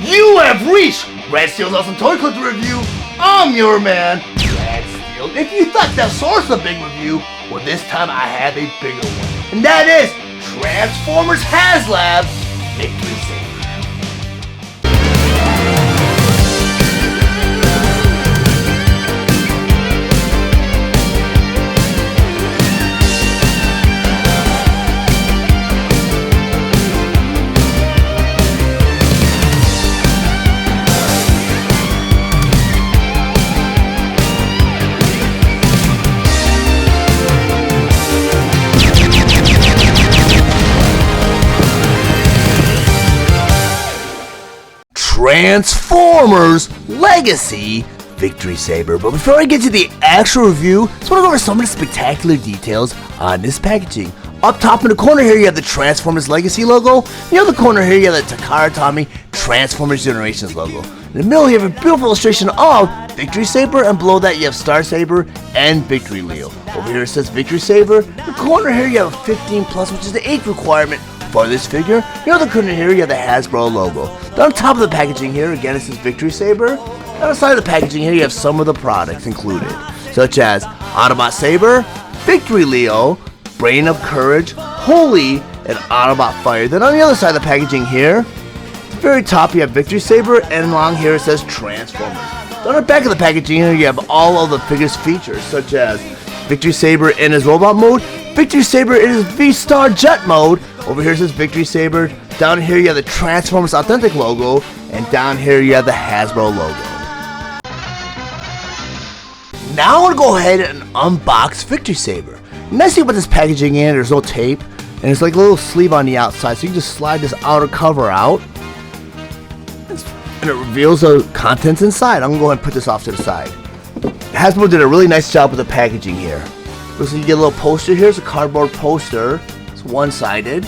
You have reached Rad Steele's Awesome Toy Collector Review. I'm your man, Rad Steele. If you thought that source was a big review, well, this time I have a bigger one. And that is Transformers Haslab Victory Saber. Transformers Legacy Victory Saber. But before I get to the actual review, I just want to go over some of the spectacular details on this packaging. Up top in the corner here, you have the Transformers Legacy logo. In the other corner here, you have the Takara Tomy Transformers Generations logo. In the middle, you have a beautiful illustration of Victory Saber, and below that, you have Star Saber and Victory Leo. Over here, it says Victory Saber. In the corner here, you have a 15+, which is the age requirement for this figure. In the other corner here, you have the Hasbro logo. Then on top of the packaging here, again, it says Victory Saber. On the side of the packaging here, you have some of the products included, such as Autobot Saber, Victory Leo, Brain of Courage, Holy, and Autobot Fire. Then on the other side of the packaging here, at the very top, you have Victory Saber, and along here it says Transformers. Then on the back of the packaging here, you have all of the figure's features, such as Victory Saber in his robot mode, Victory Saber in his V-Star Jet mode. Over here it says Victory Saber. Down here you have the Transformers Authentic logo, and down here you have the Hasbro logo. Now I want to go ahead and unbox Victory Saber. The nice thing about this packaging in, there's no tape, and it's like a little sleeve on the outside, so you can just slide this outer cover out, and it reveals the contents inside. I'm going to go ahead and put this off to the side. Hasbro did a really nice job with the packaging here. So you get a little poster here. It's a cardboard poster. It's one-sided.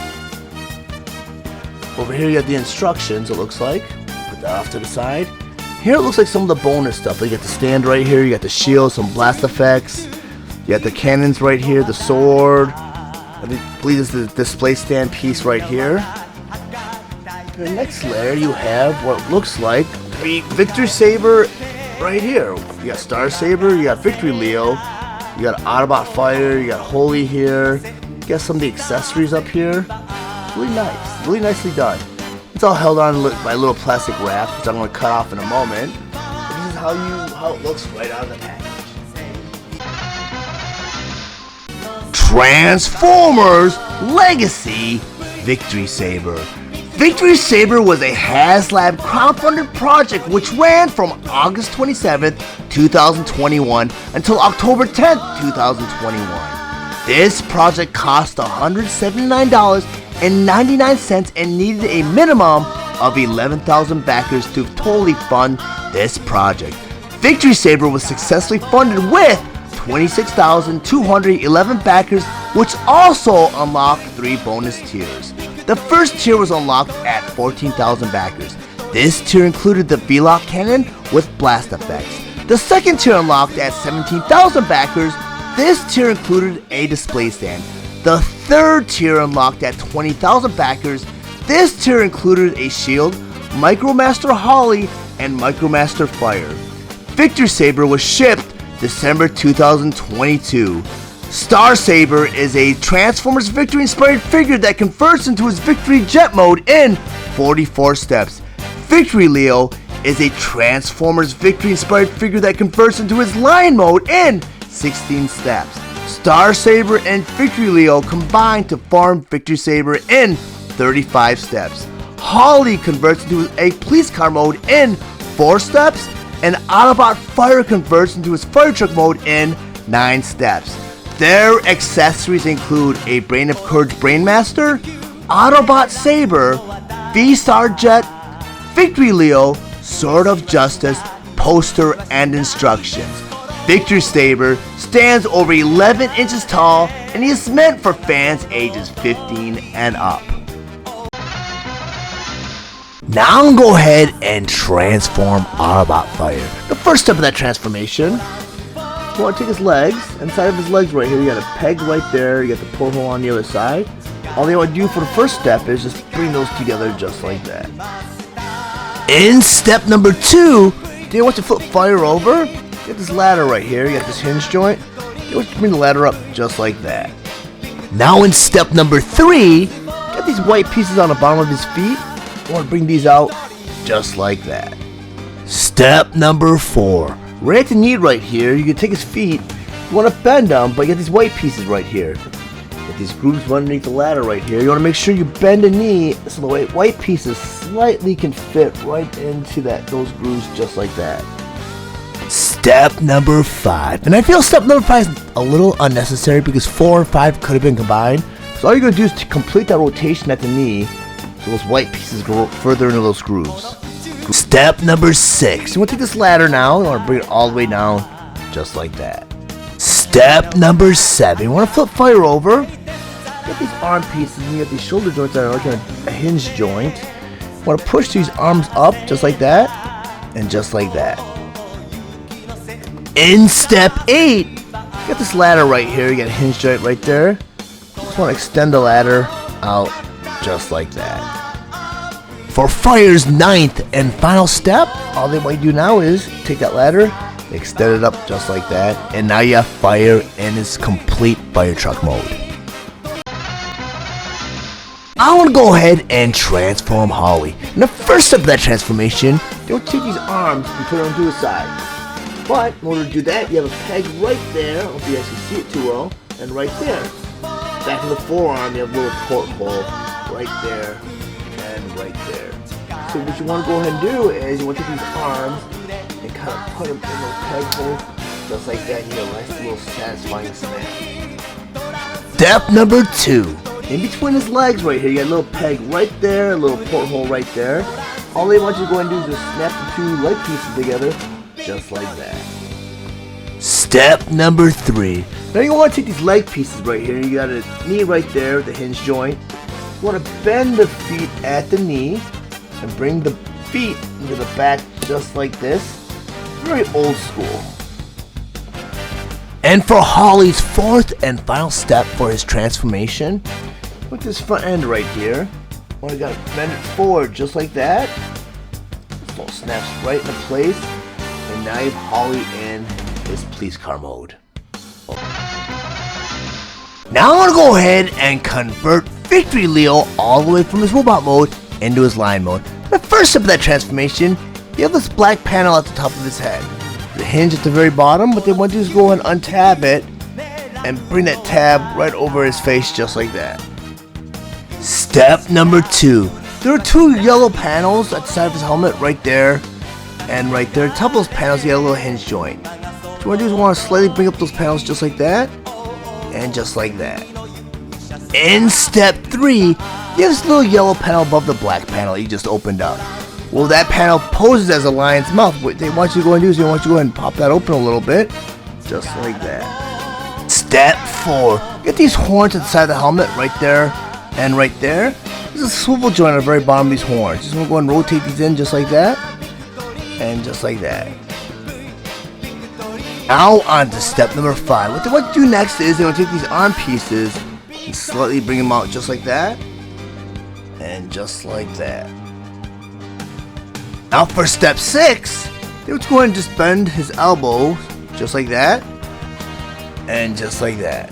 Over here you have the instructions, it looks like. Put that off to the side. Here it looks like some of the bonus stuff. You got the stand right here, you got the shield, some blast effects. You got the cannons right here, the sword. I believe this is the display stand piece right here. In the next layer you have what looks like the Victory Saber right here. You got Star Saber, you got Victory Leo, you got Autobot Fire, you got Holy here. You got some of the accessories up here. Really nice, really nicely done. It's all held on by a little plastic wrap, which I'm going to cut off in a moment. But this is how it looks right out of the package. Transformers Legacy Victory Saber. Victory Saber was a Haslab crowdfunded project which ran from August 27th, 2021 until October 10th, 2021. This project cost $179.99 and needed a minimum of 11,000 backers to totally fund this project. Victory Saber was successfully funded with 26,211 backers, which also unlocked 3 bonus tiers. The first tier was unlocked at 14,000 backers. This tier included the V-Lock cannon with blast effects. The second tier unlocked at 17,000 backers. This tier included a display stand. The third tier unlocked at 20,000 backers. This tier included a shield, Micromaster Holly, and Micromaster Fire. Victory Saber was shipped December 2022. Star Saber is a Transformers Victory inspired figure that converts into his Victory Jet mode in 44 steps. Victory Leo is a Transformers Victory inspired figure that converts into his Lion mode in 16 steps. Star Saber and Victory Leo combine to form Victory Saber in 35 steps. Holly converts into a police car mode in 4 steps, and Autobot Fire converts into his fire truck mode in 9 steps. Their accessories include a Brain of Courage Brainmaster, Autobot Saber, V-Star Jet, Victory Leo, Sword of Justice, poster, and instructions. Victory Saber stands over 11 inches tall and is meant for fans ages 15 and up. Now I'm going to go ahead and transform Autobot Fire. The first step of that transformation, you want to take his legs, inside of his legs right here, you got a peg right there, you got the porthole on the other side. All you want to do for the first step is just bring those together just like that. In step number 2, do you want to flip fire over? Get this ladder right here, you got this hinge joint. You want to bring the ladder up just like that. Now in step number 3, get these white pieces on the bottom of his feet. You want to bring these out just like that. Step number 4, right at the knee right here, you can take his feet. You want to bend them, but you get these white pieces right here. Get these grooves underneath the ladder right here. You want to make sure you bend the knee so the white pieces slightly can fit right into those grooves just like that. Step number 5. And I feel step number 5 is a little unnecessary because 4 and 5 could have been combined. So all you're going to do is to complete that rotation at the knee so those white pieces go further into those grooves. Step number 6. You want to take this ladder now. You want to bring it all the way down just like that. Step number 7. You want to flip fire over. Get these arm pieces and you get these shoulder joints that are like a hinge joint. You want to push these arms up just like that and just like that. In step 8, you got this ladder right here. You got a hinge joint right there. You just want to extend the ladder out just like that. For fire's 9th and final step, all they want you to do now is take that ladder, extend it up just like that, and now you have fire in its complete fire truck mode. I want to go ahead and transform Holly. And the first step of that transformation, you want to take these arms and put them to the side. But in order to do that, you have a peg right there. I don't know if you guys can see it too well. And right there. Back in the forearm, you have a little porthole right there and right there. So what you want to go ahead and do is you want to take these arms and kind of put them in those peg holes just like that. You get a nice little satisfying snap. Step number 2. In between his legs right here, you got a little peg right there, a little porthole right there. All they want you to go ahead and do is just snap the 2 leg pieces together just like that. Step number 3. Now you want to take these leg pieces right here. You got a knee right there, the hinge joint. You want to bend the feet at the knee and bring the feet into the back just like this. Very old school. And for Holly's 4th and final step for his transformation, with this front end right here, you got to bend it forward just like that. This all snaps right into place. And now you have Holly in his police car mode. Now I want to go ahead and convert Victory Leo all the way from his robot mode into his lion mode. The first step of that transformation, you have this black panel at the top of his head. The hinge at the very bottom, what they want to do is go ahead and untab it and bring that tab right over his face just like that. Step number 2. There are 2 yellow panels at the side of his helmet right there. And right there, top of those panels, you got a little hinge joint. What you want to do is you want to slightly bring up those panels just like that, and just like that. In step 3, you have this little yellow panel above the black panel you just opened up. Well, that panel poses as a lion's mouth. What they want you to go and do is they want you to go ahead and pop that open a little bit, just like that. Step 4, get these horns at the side of the helmet right there, and right there. There's a swivel joint at the very bottom of these horns. Just want to go ahead and rotate these in just like that. And just like that. Now on to step number 5. What they want to do next is they want to take these arm pieces and slightly bring them out just like that. And just like that. Now for step 6, they want to go ahead and just bend his elbow just like that. And just like that.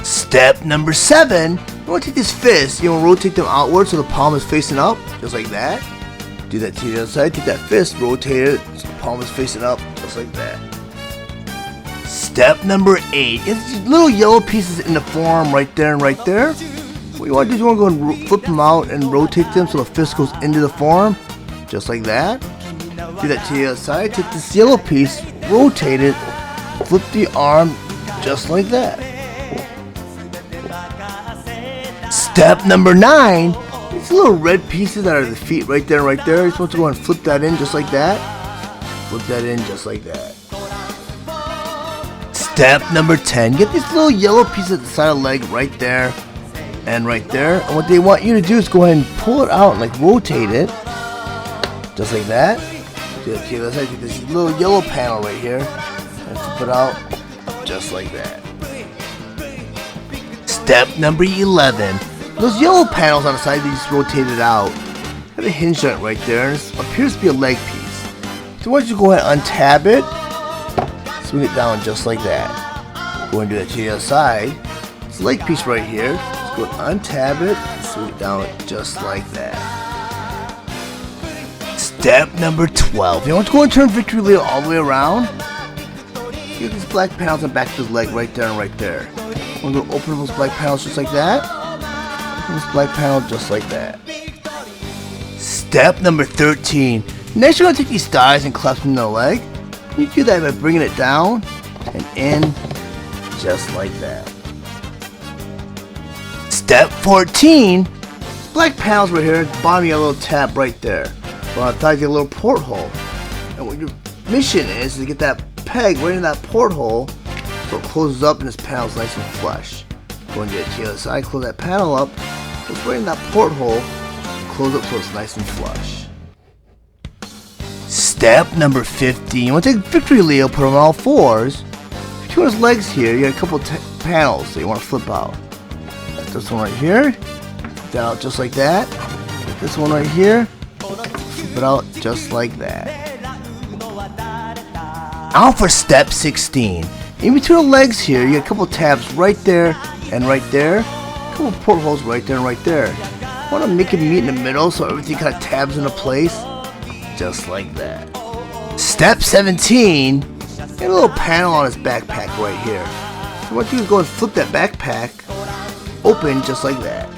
Step number 7, you want to take this fist, you want to rotate them outward so the palm is facing up, just like that. Do that to the other side, take that fist, rotate it, so the palm is facing up, just like that. Step number 8, it's these little yellow pieces in the forearm right there and right there. What you want to do is you want to go and flip them out and rotate them so the fist goes into the forearm, just like that. Do that to the other side, take this yellow piece, rotate it, flip the arm, just like that. Step number 9, these little red pieces that are the feet right there and right there. You're supposed to go and flip that in just like that. Flip that in just like that. Step number 10, get these little yellow pieces at the side of the leg right there and right there. And what they want you to do is go ahead and pull it out and like rotate it. Just like that. Okay, let's take this little yellow panel right here and flip it out just like that. Step number 11. Those yellow panels on the side, they just rotate it out. Got a hinge joint right there, and this appears to be a leg piece. So why don't you go ahead and untab it, swing it down just like that. Go and do that to the other side. It's a leg piece right here. Let's go and untab it and swing it down just like that. Step number 12. You want to go and turn Victory Leo all the way around. Get these black panels on the back of his leg right there and right there. I'm going to open those black panels just like that. Open this black panel just like that. Step number 13. Next, you're going to take these thighs and clasp them in the leg. You do that by bringing it down and in just like that. Step 14. Black panels right here. At the bottom, you got a little tab right there. On the thighs, you get a little porthole. And what your mission is to get that peg right in that porthole so it closes up and this panel's nice and flush. Go and get it to the other side, close that panel up, just right in that porthole, close up so it's nice and flush. Step number 15. You want to take Victory Leo, put him on all fours. If you want his legs here, you got a couple panels that you want to flip out. This one right here, flip that out just like that. This one right here, flip it out just like that. Now for step 16. In between the legs here, you got a couple tabs right there and right there. A couple portholes right there and right there. You want to make it meet in the middle so everything kind of tabs into place. Just like that. Step 17. Get a little panel on his backpack right here. So what you do is go and flip that backpack open just like that.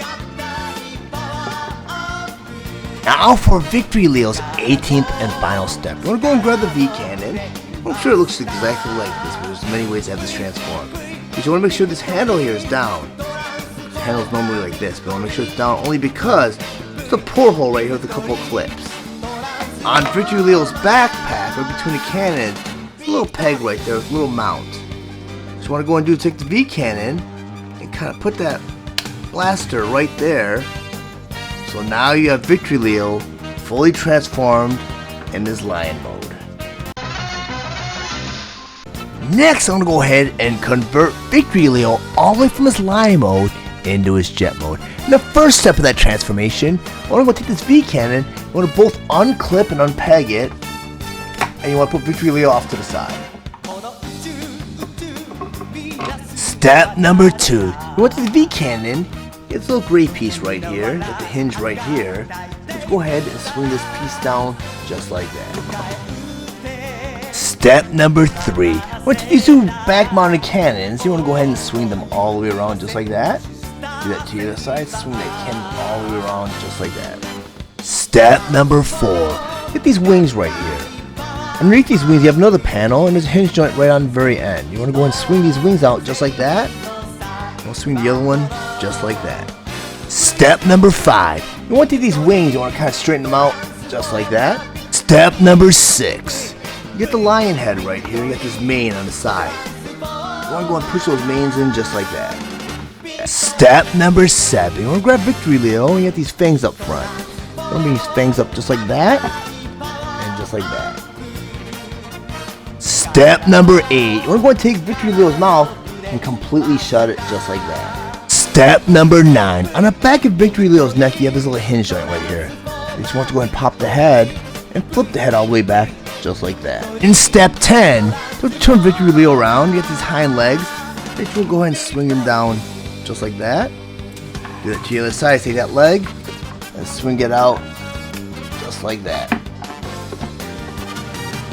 Now for Victory Leo's 18th and final step. You want to go and grab the V cannon. I'm sure it looks exactly like this, but there's many ways to have this transform. But you want to make sure this handle here is down. The handle is normally like this, but you want to make sure it's down only because there's a porthole right here with a couple of clips. On Victory Leo's backpack, right between the cannon, there's a little peg right there with a little mount. So you want to go and take the V cannon and kind of put that blaster right there. So now you have Victory Leo fully transformed in this lion mode. Next, I'm going to go ahead and convert Victory Leo all the way from his lion mode into his jet mode. And the first step of that transformation, I want to go take this V cannon, you want to both unclip and unpeg it, and you want to put Victory Leo off to the side. Step number 2, you want the V cannon, get this little gray piece right here, get the hinge right here. Let's go ahead and swing this piece down just like that. Step number 3. What to these two back-mounted cannons, you want to go ahead and swing them all the way around just like that. Do that to the other side, swing that cannon all the way around just like that. Step number 4. Get these wings right here. Underneath these wings, you have another panel, and there's a hinge joint right on the very end. You want to go and swing these wings out just like that. We'll swing the other one just like that. Step number 5. You want to take these wings, you want to kind of straighten them out just like that. Step number 6. You get the lion head right here, you got this mane on the side. You want to go and push those manes in just like that. Step number 7. You want to grab Victory Leo and you get these fangs up front. You want to bring these fangs up just like that, and just like that. Step number 8. You want to go and take Victory Leo's mouth and completely shut it just like that. Step number 9. On the back of Victory Leo's neck, you have this little hinge joint right here. You just want to go ahead and pop the head and flip the head all the way back just like that. In step 10, to turn Victory Leo around, you get these hind legs. You just want to go ahead and swing them down just like that. Do it to the other side, take that leg and swing it out just like that.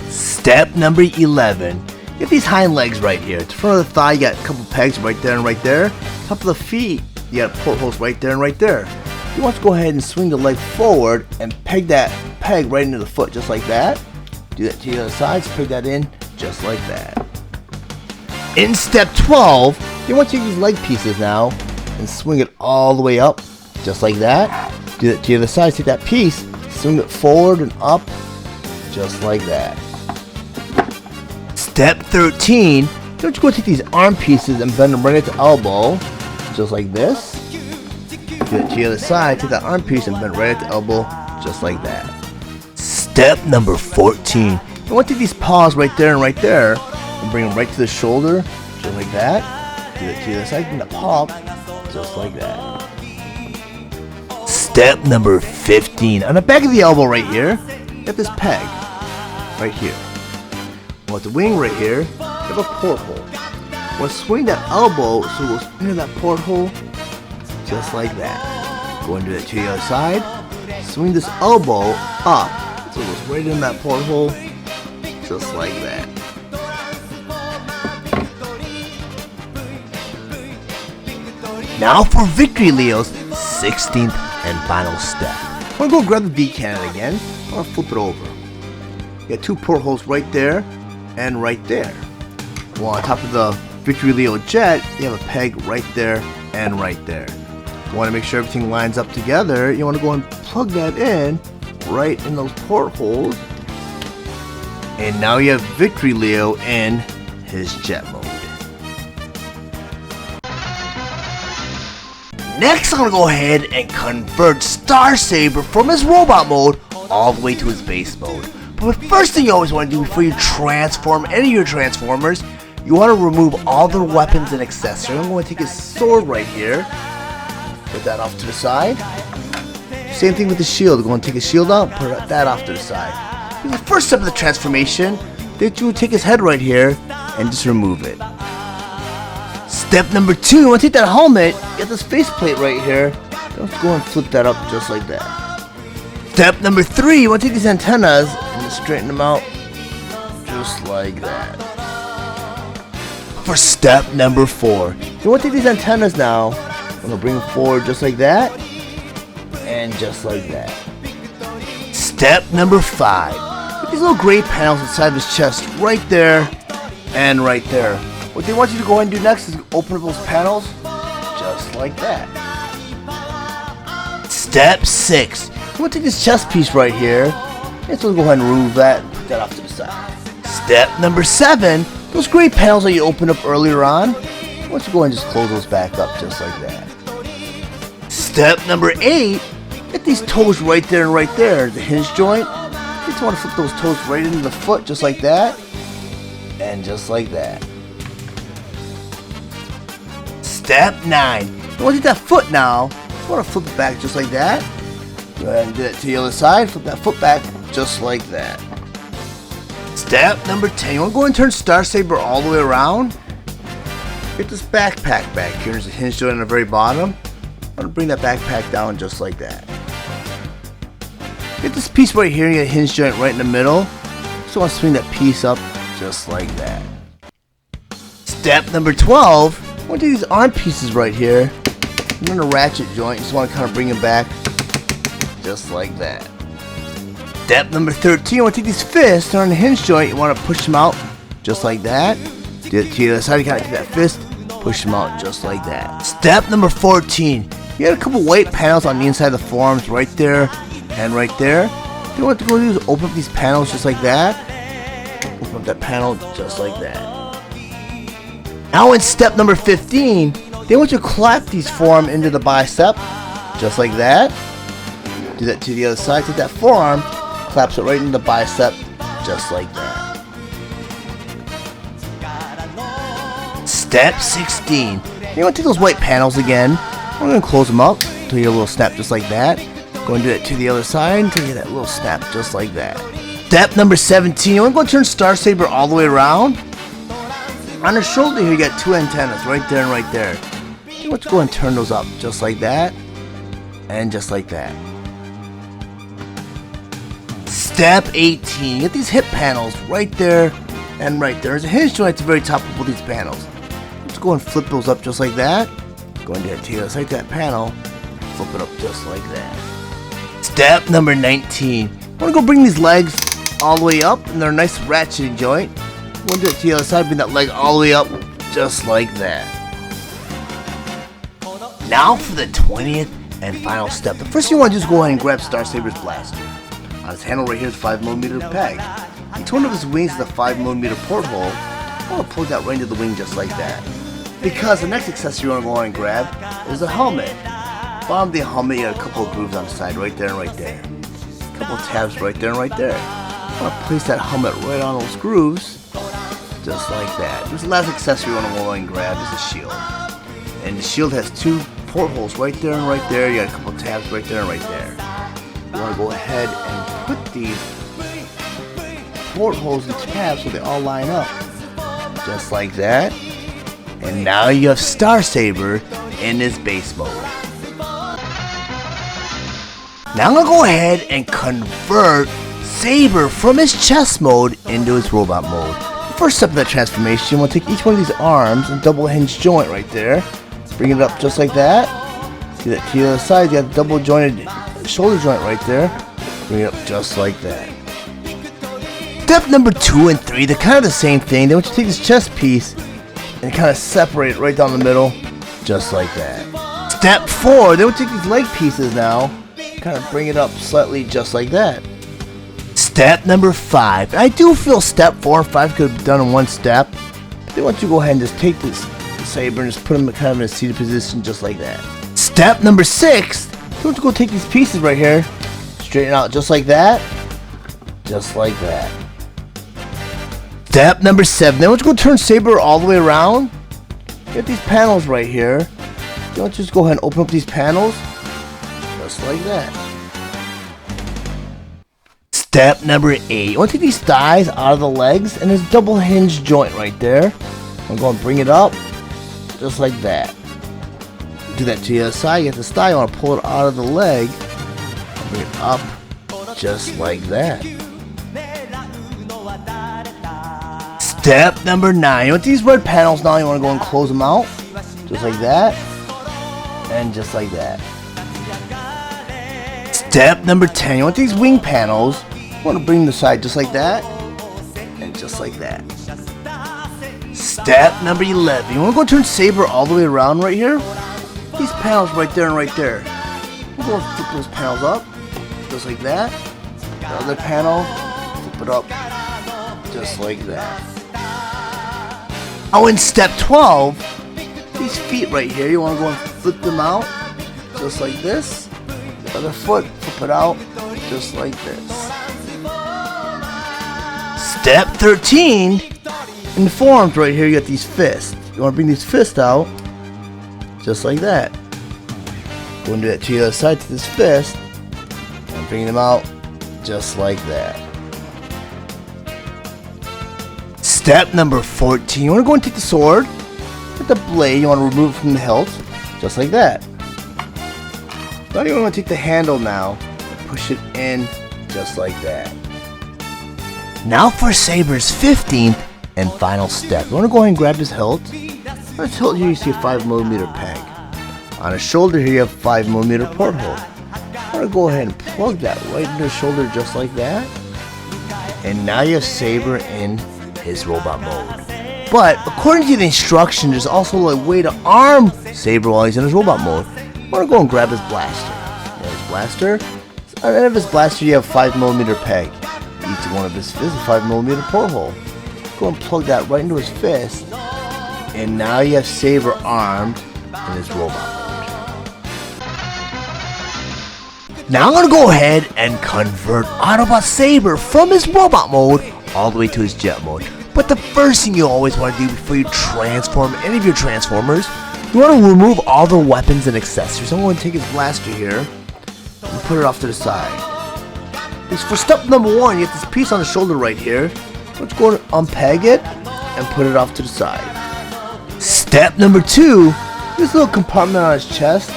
Step number 11. Get these hind legs right here. To the front of the thigh, you got a couple pegs right there and right there. Top of the feet, you got portholes right there and right there. You want to go ahead and swing the leg forward and peg that peg right into the foot just like that. Do that to the other side, peg that in just like that. In step 12, you want to take these leg pieces now and swing it all the way up just like that. Do that to the other side, take that piece, swing it forward and up just like that. Step 13, don't you go take these arm pieces and bend them right at the elbow, just like this. Do it to the other side, take that arm piece and bend right at the elbow, just like that. Step number 14, you want to take these paws right there and right there, and bring them right to the shoulder, just like that. Do it to the other side, bring the paw up, just like that. Step number 15. On the back of the elbow right here, you have this peg right here. Well, the wing right here, you have a porthole. Well, swing that elbow so it goes into that porthole, just like that. Go and do it to the other side. Swing this elbow up so it goes right in that porthole, just like that. Now for Victory Leo's 16th and final step. I'm gonna go grab the V cannon again. I'm gonna flip it over. You got two portholes right there and right there. Well, on top of the Victory Leo jet, you have a peg right there and right there. You want to make sure everything lines up together. You want to go and plug that in right in those portholes. And now you have Victory Leo in his jet mode. Next, I'm going to go ahead and convert Star Saber from his robot mode all the way to his base mode. But the first thing you always want to do before you transform any of your Transformers, you want to remove all their weapons and accessories. I'm going to take his sword right here, put that off to the side. Same thing with the shield. Go and take his shield out, put that off to the side. And the first step of the transformation, that you would take his head right here and just remove it. Step number 2, you want to take that helmet, get this faceplate right here, let's go and flip that up just like that. Step number 3, you want to take these antennas and just straighten them out just like that. For step number 4, you want to take these antennas now, I'm going to bring them forward just like that, and just like that. Step number 5, put these little gray panels inside of his chest right there and right there. What they want you to go ahead and do next is open up those panels just like that. Step 6, you want to take this chest piece right here, and so go ahead and remove that and put that off to the side. Step number 7, those gray panels that you opened up earlier on, I want you to go ahead and just close those back up just like that. Step number 8, get these toes right there and right there, the hinge joint. You just want to flip those toes right into the foot just like that, and just like that. Step 9, you want to take that foot now, you want to flip it back just like that. Go ahead and do it to the other side, flip that foot back just like that. Step number 10, you want to go and turn Star Saber all the way around. Get this backpack back here, there's a hinge joint on the very bottom. I'm going to bring that backpack down just like that. Get this piece right here, you get a hinge joint right in the middle. So I want to swing that piece up just like that. Step number 12, I want to do these arm pieces right here. I'm in a ratchet joint, just want to kind of bring them back just like that. Step number 13, I want to take these fists, they're on the hinge joint, you want to push them out just like that. Do it to the other side, you kind of take that fist, push them out just like that. Step number 14, you got a couple white panels on the inside of the forearms right there and right there. What you want to go do is open up these panels just like that. Open up that panel just like that. Now in step number 15, they want you to clap these forearm into the bicep just like that. Do that to the other side, take that forearm, claps it right into the bicep just like that. Step 16, you want to take those white panels again. We're going to close them up until you get a little snap just like that. Go and do it to the other side until you get that little snap just like that. Step number 17, you want to go and turn Star Saber all the way around. On the shoulder here you got two antennas right there and right there. You want to go and turn those up just like that and just like that. Step 18, you get these hip panels right there and right there. There's a hinge joint at the very top of both these panels. Let's go and flip those up just like that. Go and do it to the other side of that panel. Flip it up just like that. Step number 19, I want to go bring these legs all the way up, and they're a nice ratcheting joint. We'll do it to the other side, bring that leg all the way up, just like that. Now for the 20th and final step. The first thing you want to do is go ahead and grab Star Saber's blaster. On his handle right here is a 5mm peg. Each one of his wings is a 5mm porthole. I want to plug that right into the wing just like that. Because the next accessory you want to go ahead and grab is the helmet. Bottom of the helmet, you got a couple of grooves on the side, right there and right there. A couple of tabs right there and right there. I want to place that helmet right on those grooves, just like that. This last accessory you want to go and grab is the shield. And the shield has two portholes right there and right there. You got a couple tabs right there and right there. You want to go ahead and put these portholes and tabs so they all line up. Just like that. And now you have Star Saber in his base mode. Now I'm going to go ahead and convert Saber from his chest mode into his robot mode. First step of that transformation, you want to take each one of these arms and double hinge joint right there. Bring it up just like that. See that to the other side, you have the double jointed shoulder joint right there. Bring it up just like that. Step number 2 and 3, they're kind of the same thing. Then once you take this chest piece and kind of separate it right down the middle, just like that. Step 4, then we'll take these leg pieces now, kind of bring it up slightly just like that. Step number 5, I do feel step 4 and 5 could have been done in one step. Then once you go ahead and just take this saber and just put them kind of in a seated position just like that. Step number 6, then once you go take these pieces right here, straighten out just like that, just like that. Step number 7, then once you go turn Saber all the way around, you get these panels right here. Don't just go ahead and open up these panels, just like that. Step number 8, you want to take these thighs out of the legs and there's a double hinge joint right there. I'm going to bring it up, just like that. Do that to the other side, you get this thigh, you want to pull it out of the leg, bring it up, just like that. Step number 9, you want these red panels now, you want to go and close them out, just like that, and just like that. Step number 10, you want these wing panels, you want to bring them aside just like that, and just like that. Step number 11, you want to go turn Saber all the way around right here, these panels right there and right there. We're going to flip those panels up, just like that, the other panel, flip it up, just like that. Oh, in step 12, these feet right here, you want to go and flip them out, just like this. The other foot, flip it out, just like this. Step 13, in the forearms right here, you got these fists. You want to bring these fists out, just like that. Go and do that to the other side to this fist, and bring them out, just like that. Step number 14, you want to go and take the sword, with the blade, you want to remove it from the hilt, just like that. Now you want to take the handle now, and push it in, just like that. Now for Saber's 15th and final step. You want to go ahead and grab his hilt. On his hilt here you see a 5mm peg. On his shoulder here you have a 5mm porthole. You want to go ahead and plug that right into his shoulder just like that. And now you have Saber in his robot mode. But according to the instructions, there's also a way to arm Saber while he's in his robot mode. You want to go and grab his blaster. There's his blaster. At the end of his blaster you have a 5mm peg. Each one of his fists is a 5mm porthole. Go and plug that right into his fist. And now you have Saber armed in his robot mode. Now I'm going to go ahead and convert Autobot Saber from his robot mode all the way to his jet mode. But the first thing you always want to do before you transform any of your Transformers, you want to remove all the weapons and accessories. I'm going to take his blaster here and put it off to the side. For step number 1, you get this piece on the shoulder right here. Let's go and unpeg it and put it off to the side. Step number 2, this little compartment on his chest.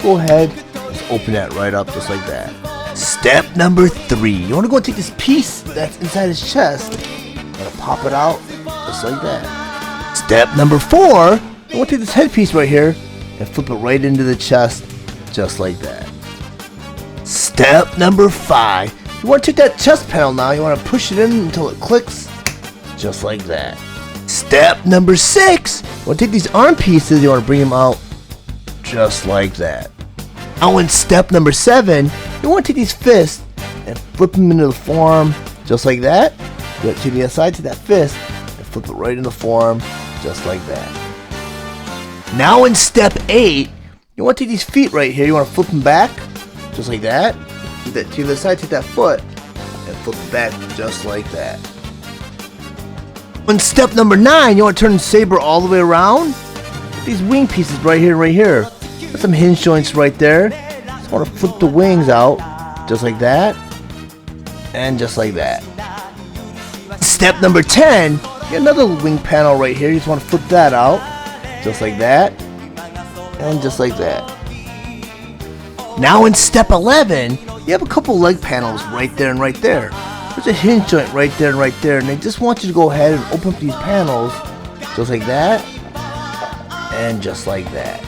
Go ahead, just open that right up just like that. Step number 3, you want to go and take this piece that's inside his chest and pop it out just like that. Step number 4, you want to take this headpiece right here and flip it right into the chest just like that. Step number 5, you want to take that chest panel now, you want to push it in until it clicks just like that. Step number 6, you want to take these arm pieces, you want to bring them out just like that. Now in step number 7, you want to take these fists and flip them into the form just like that. Do it to the other side to that fist and flip it right into the form just like that. Now in step 8, you want to take these feet right here, you want to flip them back just like that. Do that to the other side, take that foot and flip it back just like that. In step number 9, you want to turn the Saber all the way around. These wing pieces right here and right here. Some hinge joints right there. Just want to flip the wings out, just like that, and just like that. Step number 10, get another wing panel right here. You just want to flip that out, just like that, and just like that. Now in step 11, you have a couple leg panels right there and right there. There's a hinge joint right there and right there, and they just want you to go ahead and open up these panels, just like that, and just like that.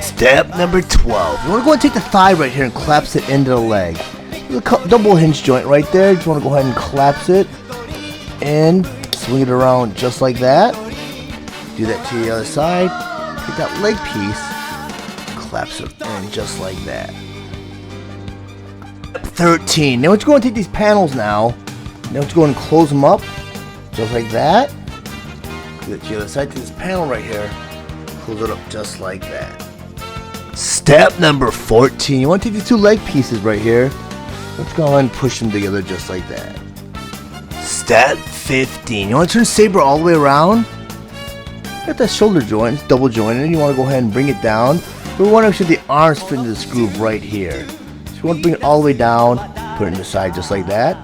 Step number 12. You want to go and take the thigh right here and collapse it into the leg. There's a double hinge joint right there. You just want to go ahead and collapse it and swing it around just like that. Do that to the other side. Take that leg piece, collapse it in just like that. Step 13. Now let's go and take these panels now. Now let's go and close them up just like that. Do that to the other side. To this panel right here. Close it up just like that. Step number 14. You want to take these two leg pieces right here. Let's go ahead and push them together just like that. Step 15. You want to turn Saber all the way around. Got that shoulder joint, it's double jointed. You want to go ahead and bring it down. But we want to make sure the arms fit into this groove right here. So you want to bring it all the way down, put it in the side just like that.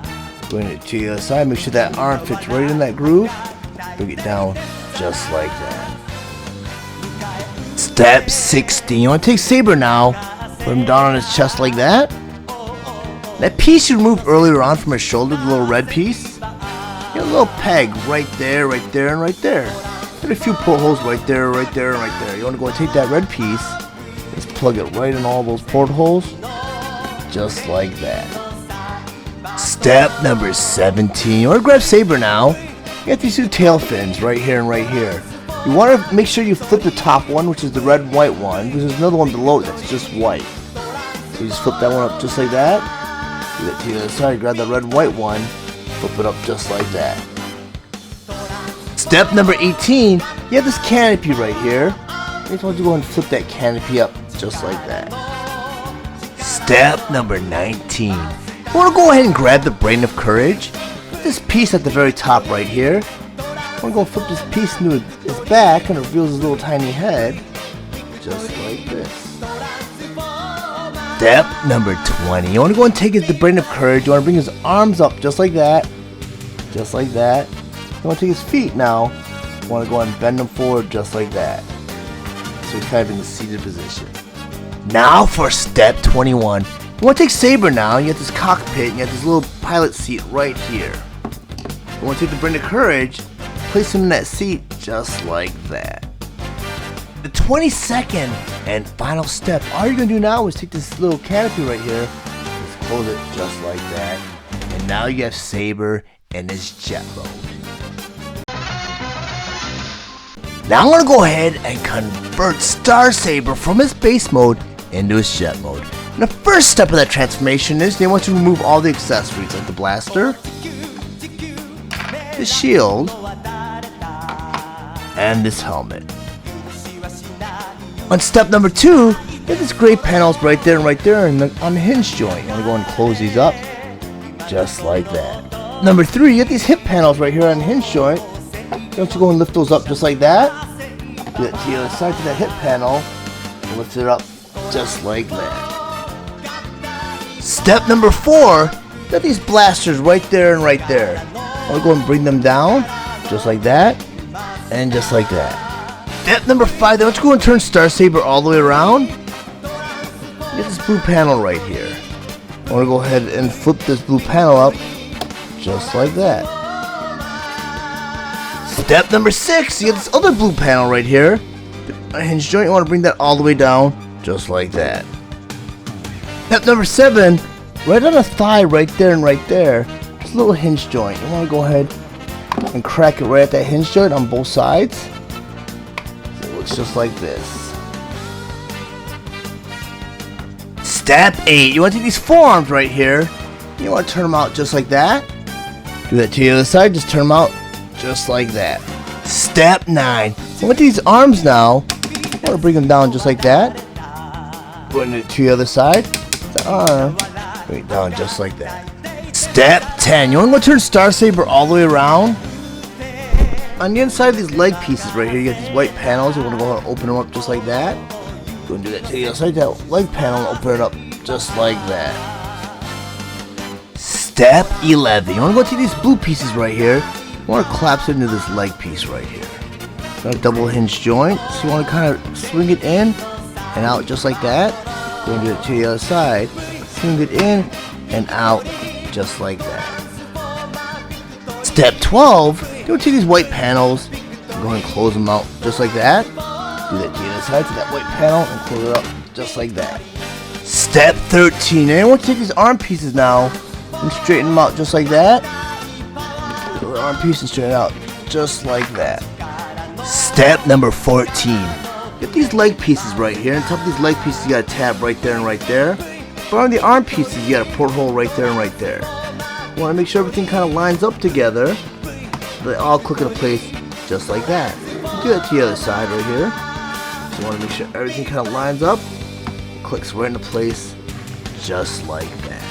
Bring it to the other side, make sure that arm fits right in that groove. Bring it down just like that. Step 16. You want to take Saber now, put him down on his chest like that. That piece you removed earlier on from his shoulder, the little red piece, get a little peg right there, right there, and right there. Got a few portholes right there, right there, and right there. You want to go and take that red piece, just plug it right in all those portholes, just like that. Step number 17. You want to grab Saber now. You got these two tail fins right here and right here. You want to make sure you flip the top one, which is the red and white one, because there's another one below it that's just white. So you just flip that one up just like that. Do that to the other side, grab that red and white one, flip it up just like that. Step number 18, you have this canopy right here. You just want to go and flip that canopy up just like that. Step number 19. You want to go ahead and grab the Brain of Courage. This piece at the very top right here. I'm going to flip this piece into his back and it reveals his little tiny head, just like this. Step number 20. You want to go and take the Brain of Courage. You want to bring his arms up just like that, just like that. You want to take his feet now. You want to go and bend them forward just like that. So he's kind of in the seated position. Now for step 21. You want to take Saber now. You have this cockpit and you have this little pilot seat right here. You want to take the Brain of Courage. Place him in that seat just like that. The 22nd and final step, all you're going to do now is take this little canopy right here, just close it just like that, and now you have Saber in his jet mode. Now I'm going to go ahead and convert Star Saber from his base mode into his jet mode. And the first step of that transformation is they want you to remove all the accessories like the blaster, the shield, and this helmet. On step number 2, you have these gray panels right there and right there on the hinge joint. You want to go and close these up just like that. Number 3, you have these hip panels right here on the hinge joint. You want to go and lift those up just like that. Do it to the other side to that hip panel and lift it up just like that. Step number 4, you have these blasters right there and right there. You want to go and bring them down just like that. And just like that. Step number 5, then let's go and turn Star Saber all the way around. Get this blue panel right here. I want to go ahead and flip this blue panel up just like that. Step number 6, you get this other blue panel right here. A hinge joint, you want to bring that all the way down just like that. Step number 7, right on the thigh right there and right there, this little hinge joint. You want to go ahead and crack it right at that hinge joint on both sides. So it looks just like this. Step 8, you want to take these forearms right here. You want to turn them out just like that. Do that to the other side, just turn them out just like that. Step 9, you want these arms now. You want to bring them down just like that. Put it to the other side. The arm, bring it down just like that. Step 10, you want to go turn Star Saber all the way around. on the inside of these leg pieces right here, you got these white panels. You want to go ahead and open them up just like that. Go and do that to the other side, that leg panel, and open it up just like that. Step 11. You want to go to these blue pieces right here. You want to collapse it into this leg piece right here. Got a double hinge joint, so you want to kind of swing it in and out just like that. Go and do it to the other side. Swing it in and out just like that. Step 12. Go to these white panels. Go and close them out just like that. Do that to the other side to that white panel and close it up just like that. Step 13. And I want to take these arm pieces now and straighten them out just like that. The arm piece and straighten it out just like that. Step number 14. Get these leg pieces right here. On top of these leg pieces, you got a tab right there and right there. But on the arm pieces, you got a porthole right there and right there. You want to make sure everything kind of lines up together. They all click into place just like that. Do that to the other side right here. So you want to make sure everything kind of lines up. Clicks right into place just like that.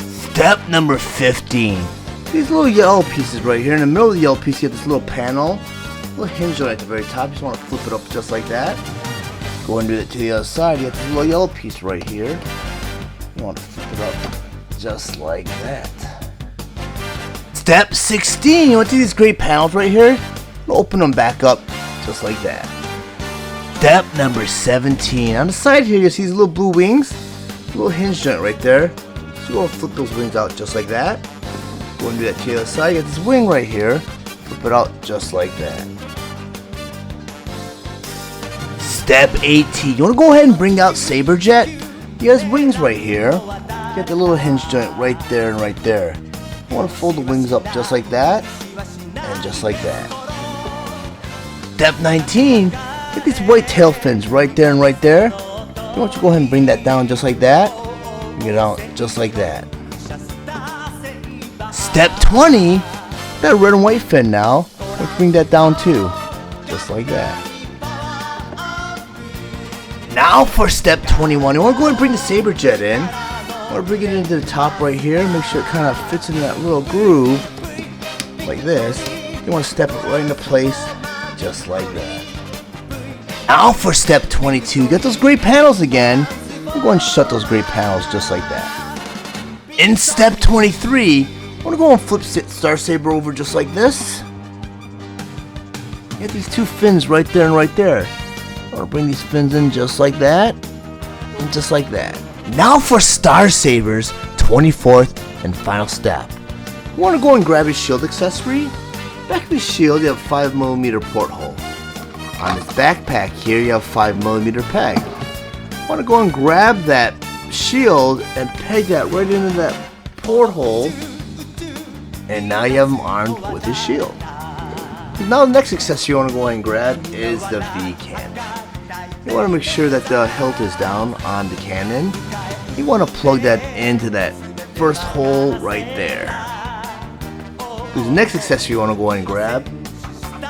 Step number 15. These little yellow pieces right here. In the middle of the yellow piece, you have this little panel. Little hinge on it at the very top. You just want to flip it up just like that. Go and do it to the other side. You have this little yellow piece right here. You want to flip it up just like that. Step 16. You want to see these great panels right here? Open them back up just like that. Step number 17. On the side here, you see these little blue wings. Little hinge joint right there. So you want to flip those wings out just like that. Go and do that to the other side. You got this wing right here. Flip it out just like that. Step 18. You want to go ahead and bring out Saber Jet? You got his wings right here. You got the little hinge joint right there and right there. You want to fold the wings up just like that. And just like that. Step 19. Get these white tail fins right there and right there. You want to go ahead and bring that down just like that. Bring it out just like that. Step 20. That red and white fin now. Let's bring that down too. Just like that. Now for step 21. You want to go ahead and bring the Saber Jet in. You want to bring it into the top right here. Make sure it kind of fits in that little groove. Like this. You want to step it right into place. Just like that. Now for step 22. Get those gray panels again. We'll go and shut those gray panels just like that. In step 23. I want to go and flip Star Saber over just like this. You got these two fins right there and right there. I want to bring these fins in just like that. And just like that. Now for Star Saber's 24th and final step. You want to go and grab his shield accessory. Back of his shield, you have a 5mm porthole. On his backpack here, you have a 5mm peg. You want to go and grab that shield and peg that right into that porthole. And now you have him armed with his shield. Now the next accessory you want to go ahead and grab is the V cannon. You want to make sure that the hilt is down on the cannon. You want to plug that into that first hole right there. The next accessory you want to go ahead and grab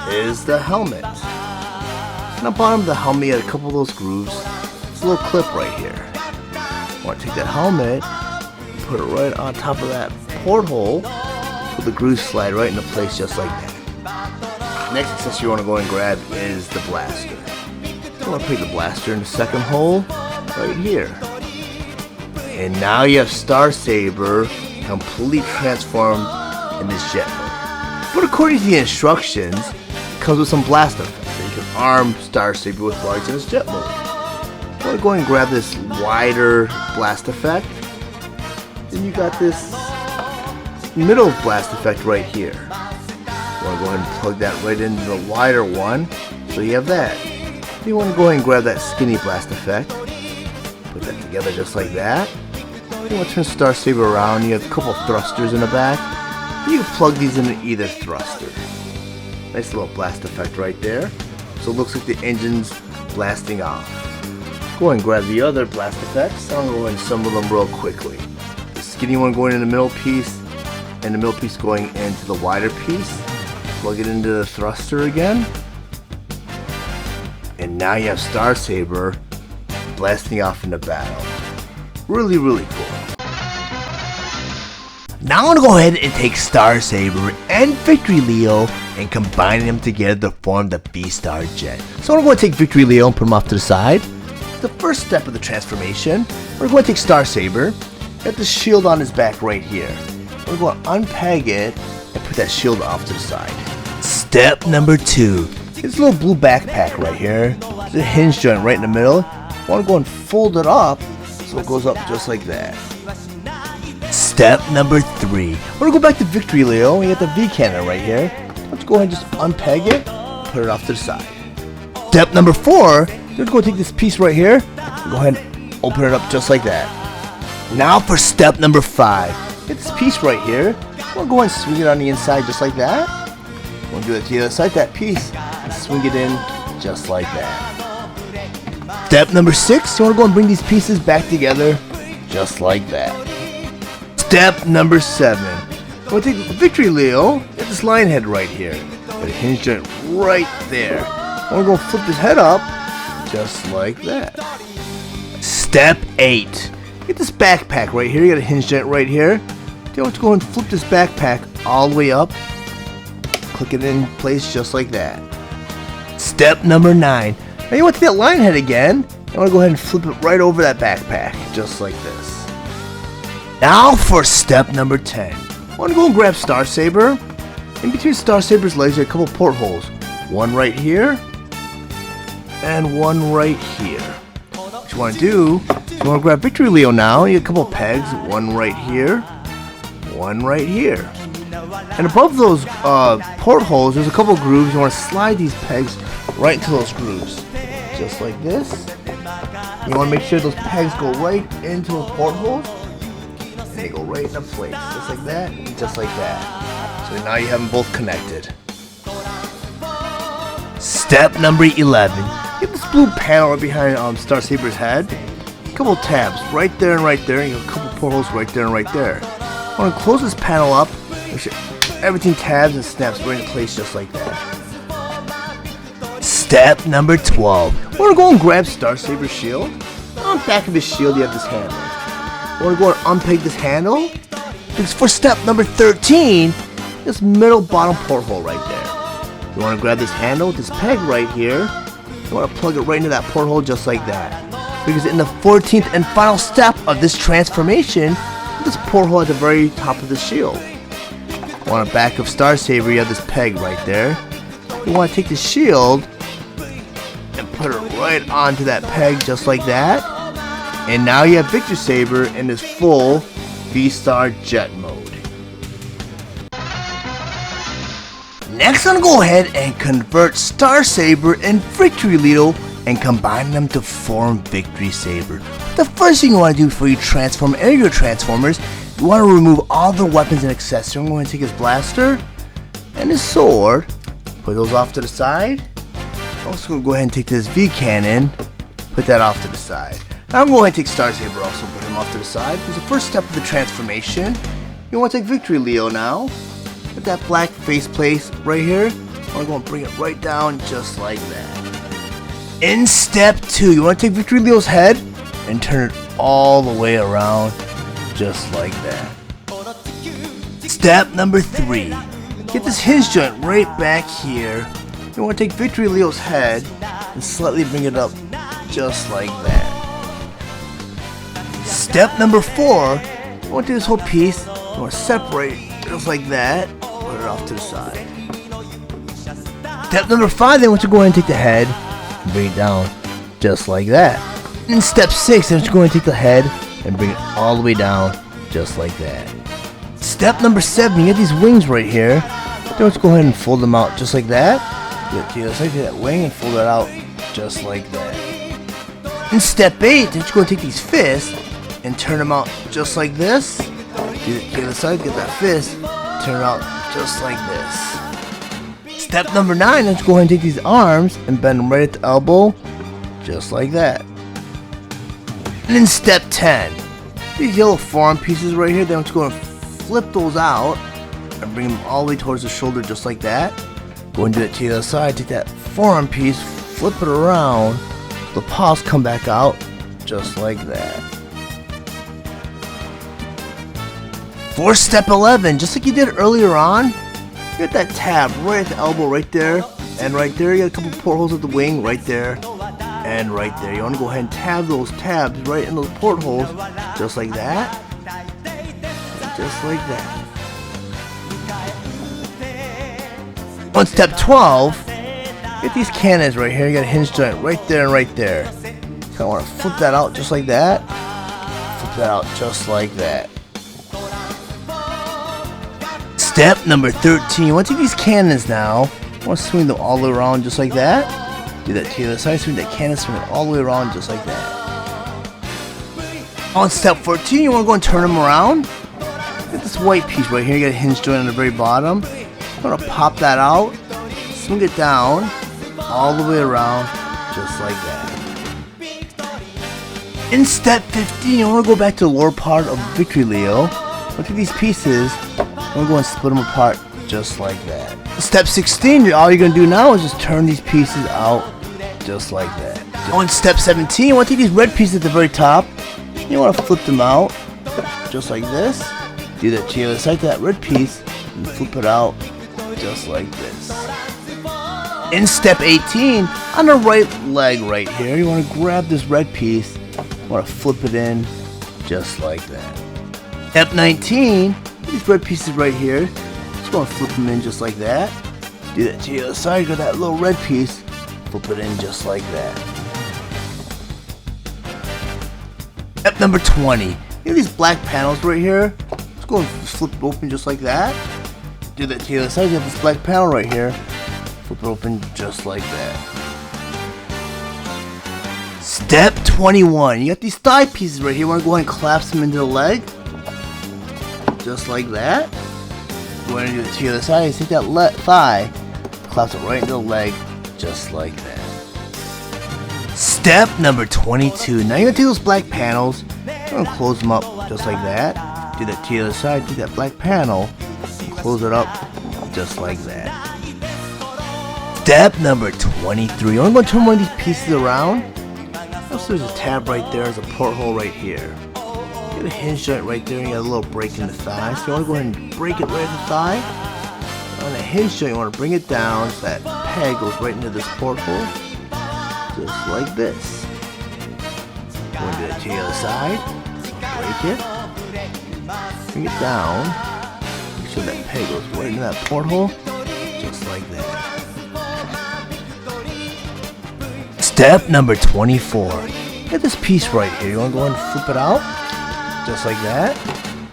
is the helmet. On the bottom of the helmet you have a couple of those grooves. It's a little clip right here. You want to take that helmet, put it right on top of that porthole. The grooves slide right into place just like that. Next accessory you want to go and grab is the blaster. You want to put the blaster in the second hole right here. And now you have Star Saber completely transformed in this jet mode. But according to the instructions, it comes with some blast effects. So you can arm Star Saber with bullets in this jet mode. You want to go and grab this wider blast effect. Then you got this middle blast effect right here. You want to go ahead and plug that right into the wider one. So you have that. You want to go ahead and grab that skinny blast effect. Put that together just like that. You want to turn Star Saber around. You have a couple thrusters in the back. You can plug these into either thruster. Nice little blast effect right there. So it looks like the engine's blasting off. Go ahead and grab the other blast effects. I'm going to go ahead and assemble them real quickly. The skinny one going in the middle piece. And the middle piece going into the wider piece. Plug it into the thruster again. And now you have Star Saber blasting off into battle. Really, really cool. Now I'm going to go ahead and take Star Saber and Victory Leo and combine them together to form the V-Star Jet. So I'm going to take Victory Leo and put him off to the side. The first step of the transformation, we're going to take Star Saber, get the shield on his back right here. We're going to unpeg it and put that shield off to the side. Step number 2, this little blue backpack right here. There's a hinge joint right in the middle. I want to go and fold it up so it goes up just like that. Step number 3, we're going to go back to Victory Leo. We got the V cannon right here. Let's go ahead and just unpeg it, put it off to the side. Step number 4, we're going to take this piece right here, go ahead and open it up just like that. Now for step number 5, get this piece right here. We'll go ahead and swing it on the inside just like that. We'll do it to the other side, that piece, and swing it in just like that. Step number 6, you want to go and bring these pieces back together just like that. Step number 7, we'll take the Victory Leo, get this lion head right here, get a hinge joint right there. We're going to flip his head up just like that. Step 8, get this backpack right here, you got a hinge joint right here. You want to go and flip this backpack all the way up, click it in place just like that. Step number 9, now you want to get that lion head again. You want to go ahead and flip it right over that backpack just like this. Now for step number 10, I want to go and grab Star Saber. In between Star Saber's legs there are a couple portholes. One right here and one right here. What you want to do, you want to grab Victory Leo now. You get a couple pegs, one right here, one right here. And above those portholes, there's a couple grooves. You want to slide these pegs right into those grooves, just like this. You want to make sure those pegs go right into those portholes. They go right into place, just like that, and just like that. So now you have them both connected. Step number 11. Get this blue panel right behind Star Saber's head. A couple tabs right there and right there. And you have a couple portholes right there and right there. I want to close this panel up. Make sure everything tabs and snaps right into place just like that. Step number 12. We're going to go and grab Star Saber's shield. On the back of his shield you have this handle. We're going to go and unpeg this handle, because for step number 13, this middle bottom porthole right there. You want to grab this handle with this peg right here. You want to plug it right into that porthole just like that. Because in the 14th and final step of this transformation, this porthole at the very top of the shield. On the back of Star Saber, you have this peg right there. You want to take the shield and put it right onto that peg just like that. And now you have Victory Saber in his full V-Star Jet mode. Next I'm going to go ahead and convert Star Saber and Victory Leo and combine them to form Victory Saber. The first thing you want to do before you transform any of your Transformers, you want to remove all the weapons and accessories. I'm going to take his blaster and his sword, put those off to the side. I'm also going to go ahead and take this V cannon, put that off to the side. Now I'm going to go ahead and take Star Saber also, put him off to the side. Because the first step of the transformation, you want to take Victory Leo now. Put that black faceplate right here. I want to go and bring it right down just like that. In step 2, you want to take Victory Leo's head and turn it all the way around just like that. Step number 3, get this hinge joint right back here. You want to take Victory Leo's head and slightly bring it up just like that. Step number 4, you want to do this whole piece, you want to separate just like that, put it off to the side. Step number 5, then once you go ahead and take the head and bring it down just like that. In step 6, then you go ahead and take the head and bring it all the way down just like that. Step number 7, you get these wings right here. Then let's go ahead and fold them out just like that. Get to the other side, take that wing and fold it out just like that. In step 8, then you go and take these fists and turn them out just like this. Get the other side, get that fist, turn it out just like this. Step number 9, let's go ahead and take these arms and bend them right at the elbow, just like that. And in step 10, these yellow forearm pieces right here, then let's go and flip those out and bring them all the way towards the shoulder just like that. Go and do it to the other side, take that forearm piece, flip it around, the paws come back out just like that. For step 11, just like you did earlier on, you got that tab right at the elbow right there, and right there you got a couple portholes at the wing right there, and right there. You want to go ahead and tab those tabs right in those portholes, just like that, just like that. On step 12, get these cannons right here. You got a hinge joint right there and right there. So I want to flip that out just like that. Flip that out just like that. Step number 13. You want to take these cannons now. You want to swing them all the way around just like that. Do that to the other side. Swing that cannon, swing it all the way around just like that. On step 14, you want to go and turn them around. Get this white piece right here. You got a hinge joint on the very bottom. I'm going to pop that out, swing it down, all the way around, just like that. In step 15, I want to go back to the lower part of Victory Leo. Look at these pieces. I'm going to go and split them apart, just like that. Step 16, all you're going to do now is just turn these pieces out, just like that. On step 17, you want to take these red pieces at the very top. You want to flip them out, just like this. Do that to the other side to that red piece, and flip it out. Just like this. In step 18, on the right leg right here, you want to grab this red piece, you want to flip it in, just like that. Step 19, these red pieces right here, just want to flip them in just like that. Do that to the other side, grab that little red piece, flip it in just like that. Step number 20, you have these black panels right here, just go and flip it open just like that. Do that to the other side, you have this black panel right here. Flip it open just like that. Step 21. You got these thigh pieces right here. You want to go ahead and collapse them into the leg. Just like that. Go ahead and do it to the other side. You take that thigh, collapse it right into the leg. Just like that. Step number 22. Now you're going to take those black panels. You're going to close them up just like that. Do that to the other side. Do that black panel. Close it up just like that. Step number 23. I'm going to turn one of these pieces around. Also, there's a tab right there. There's a porthole right here. You got a hinge joint right there. And you got a little break in the thigh. So you want to go ahead and break it right in the thigh. On the hinge joint, you want to bring it down so that peg goes right into this porthole. Just like this. You want to do it to the other side. Break it. Bring it down. So that peg goes right into that porthole, just like that. Step number 24. Get this piece right here. You want to go ahead and flip it out, just like that.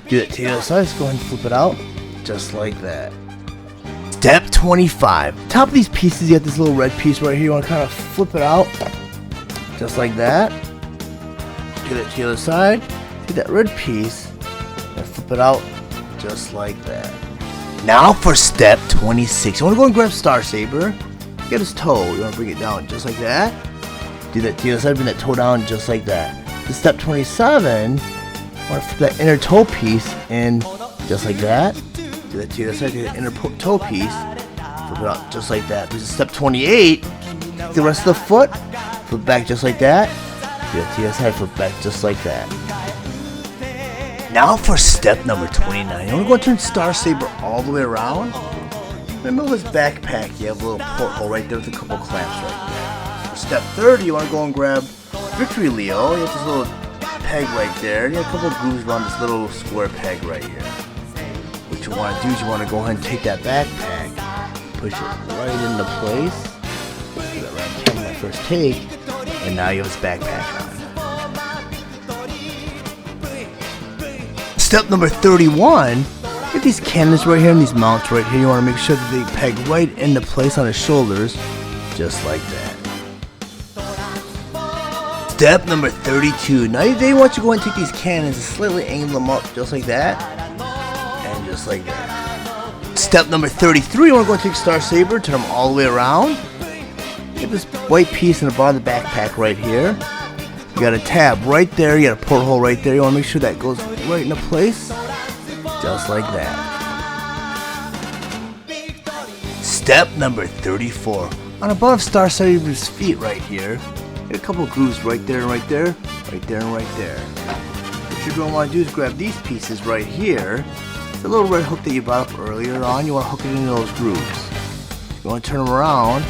Do it to the other side. Just go ahead and flip it out, just like that. Step 25. Top of these pieces, you got this little red piece right here. You want to kind of flip it out, just like that. Do it to the other side. Get that red piece and flip it out. Just like that. Now for step 26. You want to go and grab Star Saber. Get his toe. You want to bring it down just like that. Do that to the other side. Bring that toe down just like that. To step 27. You want to flip that inner toe piece in just like that. Do that to the other side. Do the inner toe piece. Flip it out just like that. This is step 28. Take the rest of the foot. Flip back just like that. Do that to the other side. Flip back just like that. Now for step number 29. You want to go and turn Star Saber all the way around. In the middle of this backpack, you have a little porthole right there with a couple clamps right there. For step 30, you want to go and grab Victory Leo. You have this little peg right there. You have a couple grooves around this little square peg right here. What you want to do is you want to go ahead and take that backpack, push it right into place. Do that right camera that first take, and now you have this backpack on. Step number 31, get these cannons right here and these mounts right here. You want to make sure that they peg right into place on his shoulders, just like that. Step number 32, now they want you to go and take these cannons and slightly angle them up, just like that, and just like that. Step number 33, you want to go and take Star Saber, turn them all the way around. Get this white piece in the bottom of the backpack right here. You got a tab right there, you got a porthole right there. You want to make sure that goes right into place, just like that. Step number 34. On above Star Saber's feet right here, get a couple grooves right there and right there, right there and right there. What you're going to want to do is grab these pieces right here. the little red hook that you brought up earlier on, you want to hook it into those grooves. You want to turn them around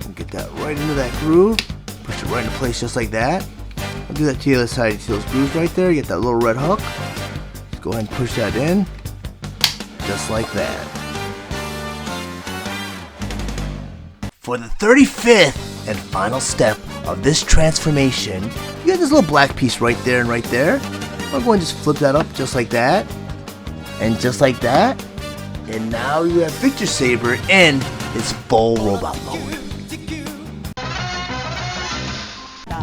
and get that right into that groove. Push it right into place just like that. I'll do that to the other side. You see those grooves right there? You get that little red hook. Just go ahead and push that in. Just like that. For the 35th and final step of this transformation, you got this little black piece right there and right there. I'll go and just flip that up just like that. And just like that. And now you have Victory Saber in its full robot mode.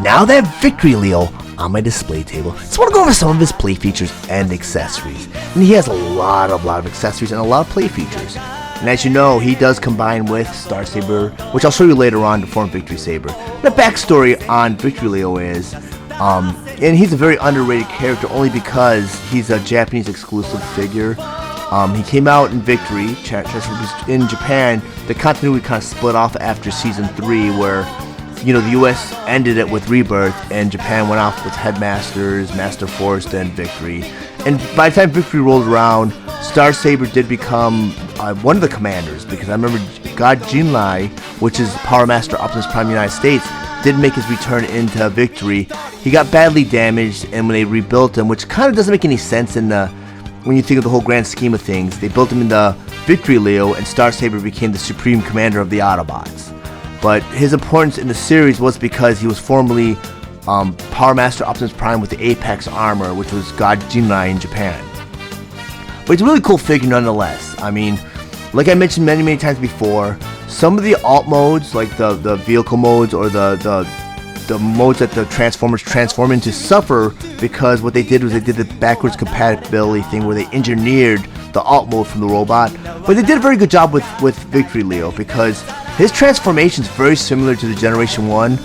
Now that Victory Leo on my display table, I just want to go over some of his play features and accessories. And he has a lot of accessories and a lot of play features. And as you know, he does combine with Star Saber, which I'll show you later on to form Victory Saber. The backstory on Victory Leo is, and he's a very underrated character only because he's a Japanese exclusive figure. He came out in Victory, in Japan. The continuity kind of split off after season 3, where the US ended it with Rebirth, and Japan went off with Headmasters, Master Force, then Victory. And by the time Victory rolled around, Star Saber did become one of the commanders, because I remember God Jinlai, which is Power Master Optimus Prime United States, did make his return into Victory. He got badly damaged, and when they rebuilt him, which kind of doesn't make any sense when you think of the whole grand scheme of things, they built him into Victory Leo, and Star Saber became the supreme commander of the Autobots. But his importance in the series was because he was formerly Power Master Optimus Prime with the Apex armor, which was God Jinlai in Japan. But it's a really cool figure nonetheless. I mean, like I mentioned many times before, some of the alt modes, like the vehicle modes or the modes that the Transformers transform into, suffer because what they did was they did the backwards compatibility thing where they engineered the alt mode from the robot. But they did a very good job with Victory Leo, because his transformation is very similar to the Generation 1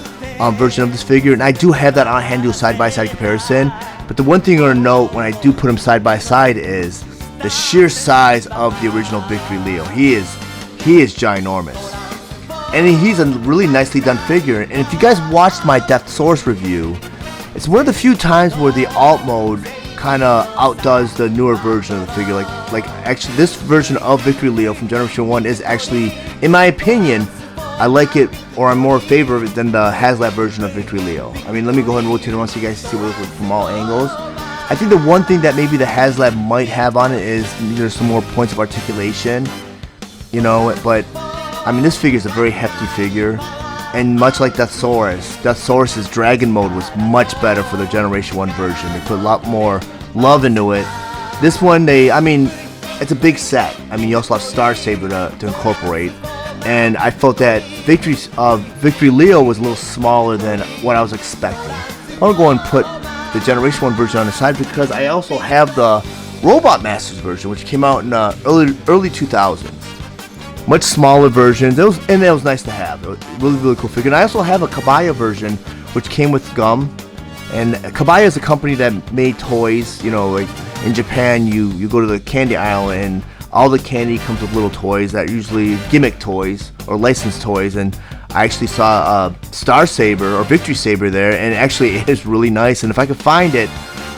version of this figure, and I do have that on hand to do a side-by-side comparison. But the one thing you're going to note when I do put him side-by-side is the sheer size of the original Victory Leo. He is ginormous. And he's a really nicely done figure. And if you guys watched my Depth Source review, it's one of the few times where the alt mode kind of outdoes the newer version of the figure. Like actually, this version of Victory Leo from Generation 1 is actually, in my opinion, I like it, or I'm more in favor of it than the Haslab version of Victory Leo. I mean, let me go ahead and rotate it around so you guys can see what it looks like from all angles. I think the one thing that maybe the Haslab might have on it is there's some more points of articulation, but I mean, this figure is a very hefty figure, and much like Deathsaurus's Dragon mode was much better for the Generation 1 version. They put a lot more love into it. This one, it's a big set. I mean, you also have Star Saber to incorporate, and I felt that Victory Leo was a little smaller than what I was expecting. I'll go and put the Generation 1 version on the side because I also have the Robot Masters version, which came out in early 2000s. Much smaller versions, that was nice to have. It was a really cool figure. And I also have a Kabaya version, which came with gum. And Kabaya is a company that made toys. Like in Japan, you go to the candy aisle and all the candy comes with little toys that are usually gimmick toys or licensed toys. And I actually saw Star Saber or Victory Saber there, and actually it is really nice. And if I could find it,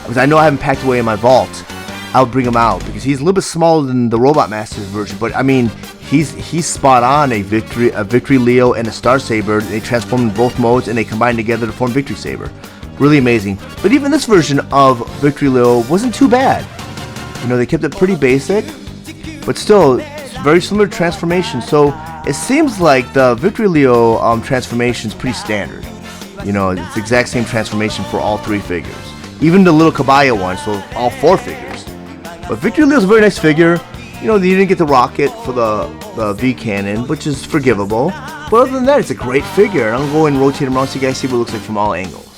because I know I haven't packed away in my vault, I would bring him out because he's a little bit smaller than the Robot Masters version. But I mean, he's spot on. A Victory Leo and a Star Saber. They transform in both modes and they combine together to form Victory Saber. Really amazing. But even this version of Victory Leo wasn't too bad. They kept it pretty basic, but still it's very similar to transformation. So it seems like the Victory Leo transformation is pretty standard. It's the exact same transformation for all 3 figures. Even the little Kabaya one, so all 4 figures. But Victory Leo is a very nice figure. You didn't get the rocket for the V cannon, which is forgivable. But other than that, it's a great figure. And I'll go and rotate him around so you guys see what it looks like from all angles.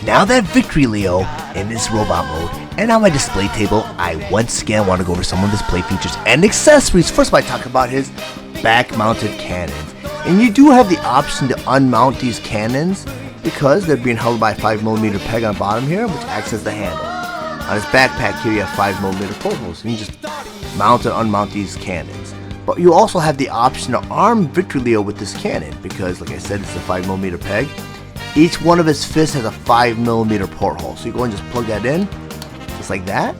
Now that Victory Leo in his robot mode and on my display table, I once again want to go over some of his play features and accessories. First, I talk about his back-mounted cannons. And you do have the option to unmount these cannons because they're being held by a 5mm peg on the bottom here, which acts as the handle. On his backpack here, you have 5mm portholes, and you just mount and unmount these cannons. But you also have the option to arm Victory Leo with this cannon because, like I said, it's a 5mm peg. Each one of his fists has a 5mm porthole. So you go and just plug that in, just like that.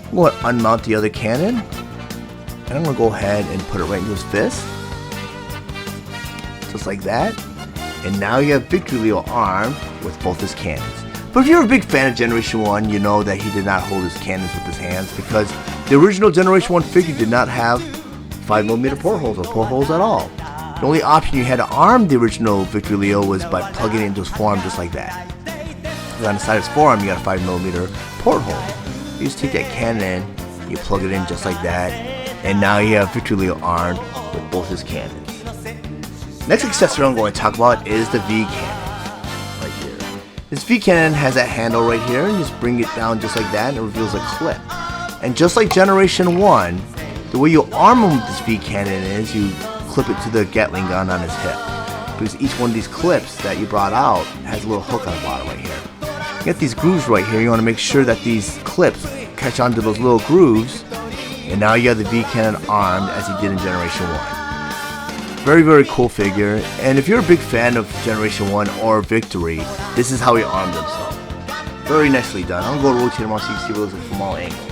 I'm going to unmount the other cannon, and I'm going to go ahead and put it right into his fist, just like that. And now you have Victory Leo armed with both his cannons. But if you're a big fan of Generation 1, you know that he did not hold his cannons with his hands, because the original Generation 1 figure did not have 5mm portholes or portholes at all. The only option you had to arm the original Victory Leo was by plugging it into his forearm just like that. And on the side of his forearm, you got a 5mm porthole. You just take that cannon, you plug it in just like that, and now you have Victory Leo armed with both his cannons. Next accessory I'm going to talk about is the V cannon, right here. This V cannon has that handle right here, and you just bring it down just like that, and it reveals a clip. And just like Generation 1, the way you arm him with this V cannon is you clip it to the Gatling gun on his hip. Because each one of these clips that you brought out has a little hook on the bottom right here. You get these grooves right here, you want to make sure that these clips catch onto those little grooves, and now you have the V cannon armed as he did in Generation 1. Very, very cool figure, and if you're a big fan of Generation 1 or Victory, this is how he armed himself. Very nicely done. I'm going to go rotate him out so you can see what it looks like from all angles.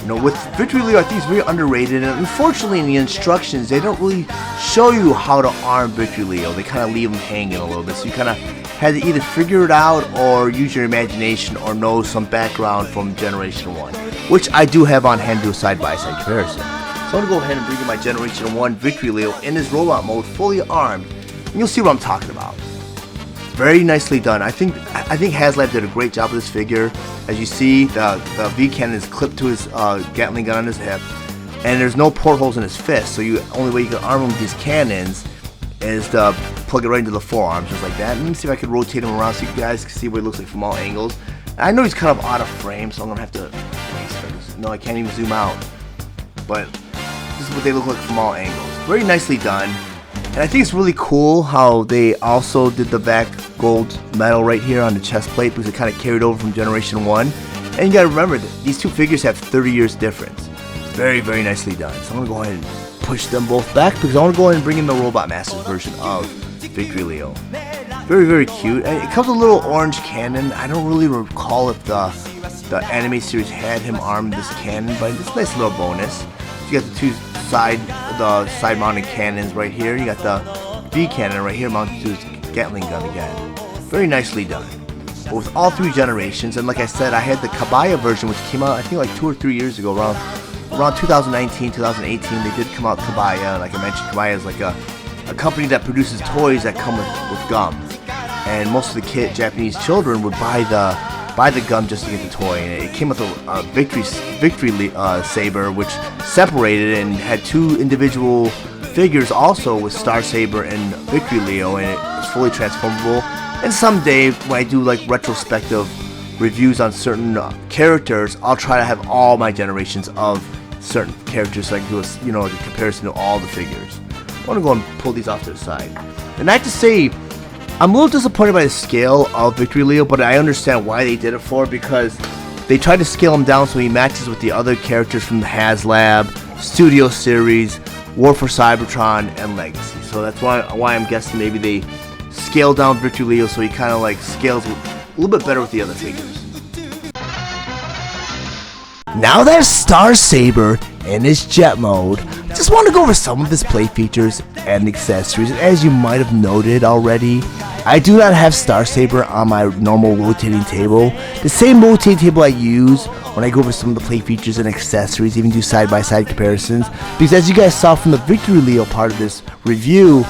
You know, with Victory Leo, I think it's very underrated, and unfortunately in the instructions, they don't really show you how to arm Victory Leo. They kind of leave him hanging a little bit, so you kind of had to either figure it out or use your imagination or know some background from Generation 1, which I do have on hand to do a side-by-side comparison. So I'm going to go ahead and bring in my Generation 1 Victory Leo in his robot mode, fully armed, and you'll see what I'm talking about. Very nicely done. I think Haslab did a great job with this figure. As you see, the V cannon is clipped to his Gatling gun on his hip, and there's no portholes in his fist, so the only way you can arm him with these cannons is to plug it right into the forearm, just like that. Let me see if I can rotate him around so you guys can see what it looks like from all angles. I know he's kind of out of frame, so I'm going to have to... No, I can't even zoom out. But this is what they look like from all angles. Very nicely done. And I think it's really cool how they also did the back gold medal right here on the chest plate, because it kind of carried over from Generation 1. And you gotta remember that these two figures have 30 years difference. Very, very nicely done. So I'm gonna go ahead and push them both back, because I want to go ahead and bring in the Robot Masters version of Victory Leo. Very, very cute. And it comes with a little orange cannon. I don't really recall if the anime series had him arm this cannon, but it's a nice little bonus. So you got the two side-mounted cannons right here. You got the V cannon right here mounted to his Gatling gun again. Very nicely done. But with all three generations, and like I said, I had the Kabaya version, which came out I think like 2 or 3 years ago, around 2019, 2018. They did come out with Kabaya. Like I mentioned, Kabaya is like a company that produces toys that come with gum. And most of the Japanese children would buy the gum just to get the toy, and it came with a Victory Saber, which separated and had two individual figures also with Star Saber and Victory Leo, and it was fully transformable. And someday when I do like retrospective reviews on certain characters, I'll try to have all my generations of certain characters so I can do a comparison to all the figures. I want to go and pull these off to the side. And I have to say, I'm a little disappointed by the scale of Victory Leo, but I understand why they did it because they tried to scale him down so he matches with the other characters from the Haslab, Studio Series, War for Cybertron, and Legacy. So that's why I'm guessing maybe they scaled down Victory Leo so he kind of like scales a little bit better with the other figures. Now there's Star Saber in his jet mode. Just want to go over some of his play features and accessories. As you might have noted already, I do not have Star Saber on my normal rotating table. The same rotating table I use when I go over some of the play features and accessories, even do side-by-side comparisons. Because as you guys saw from the Victory Leo part of this review,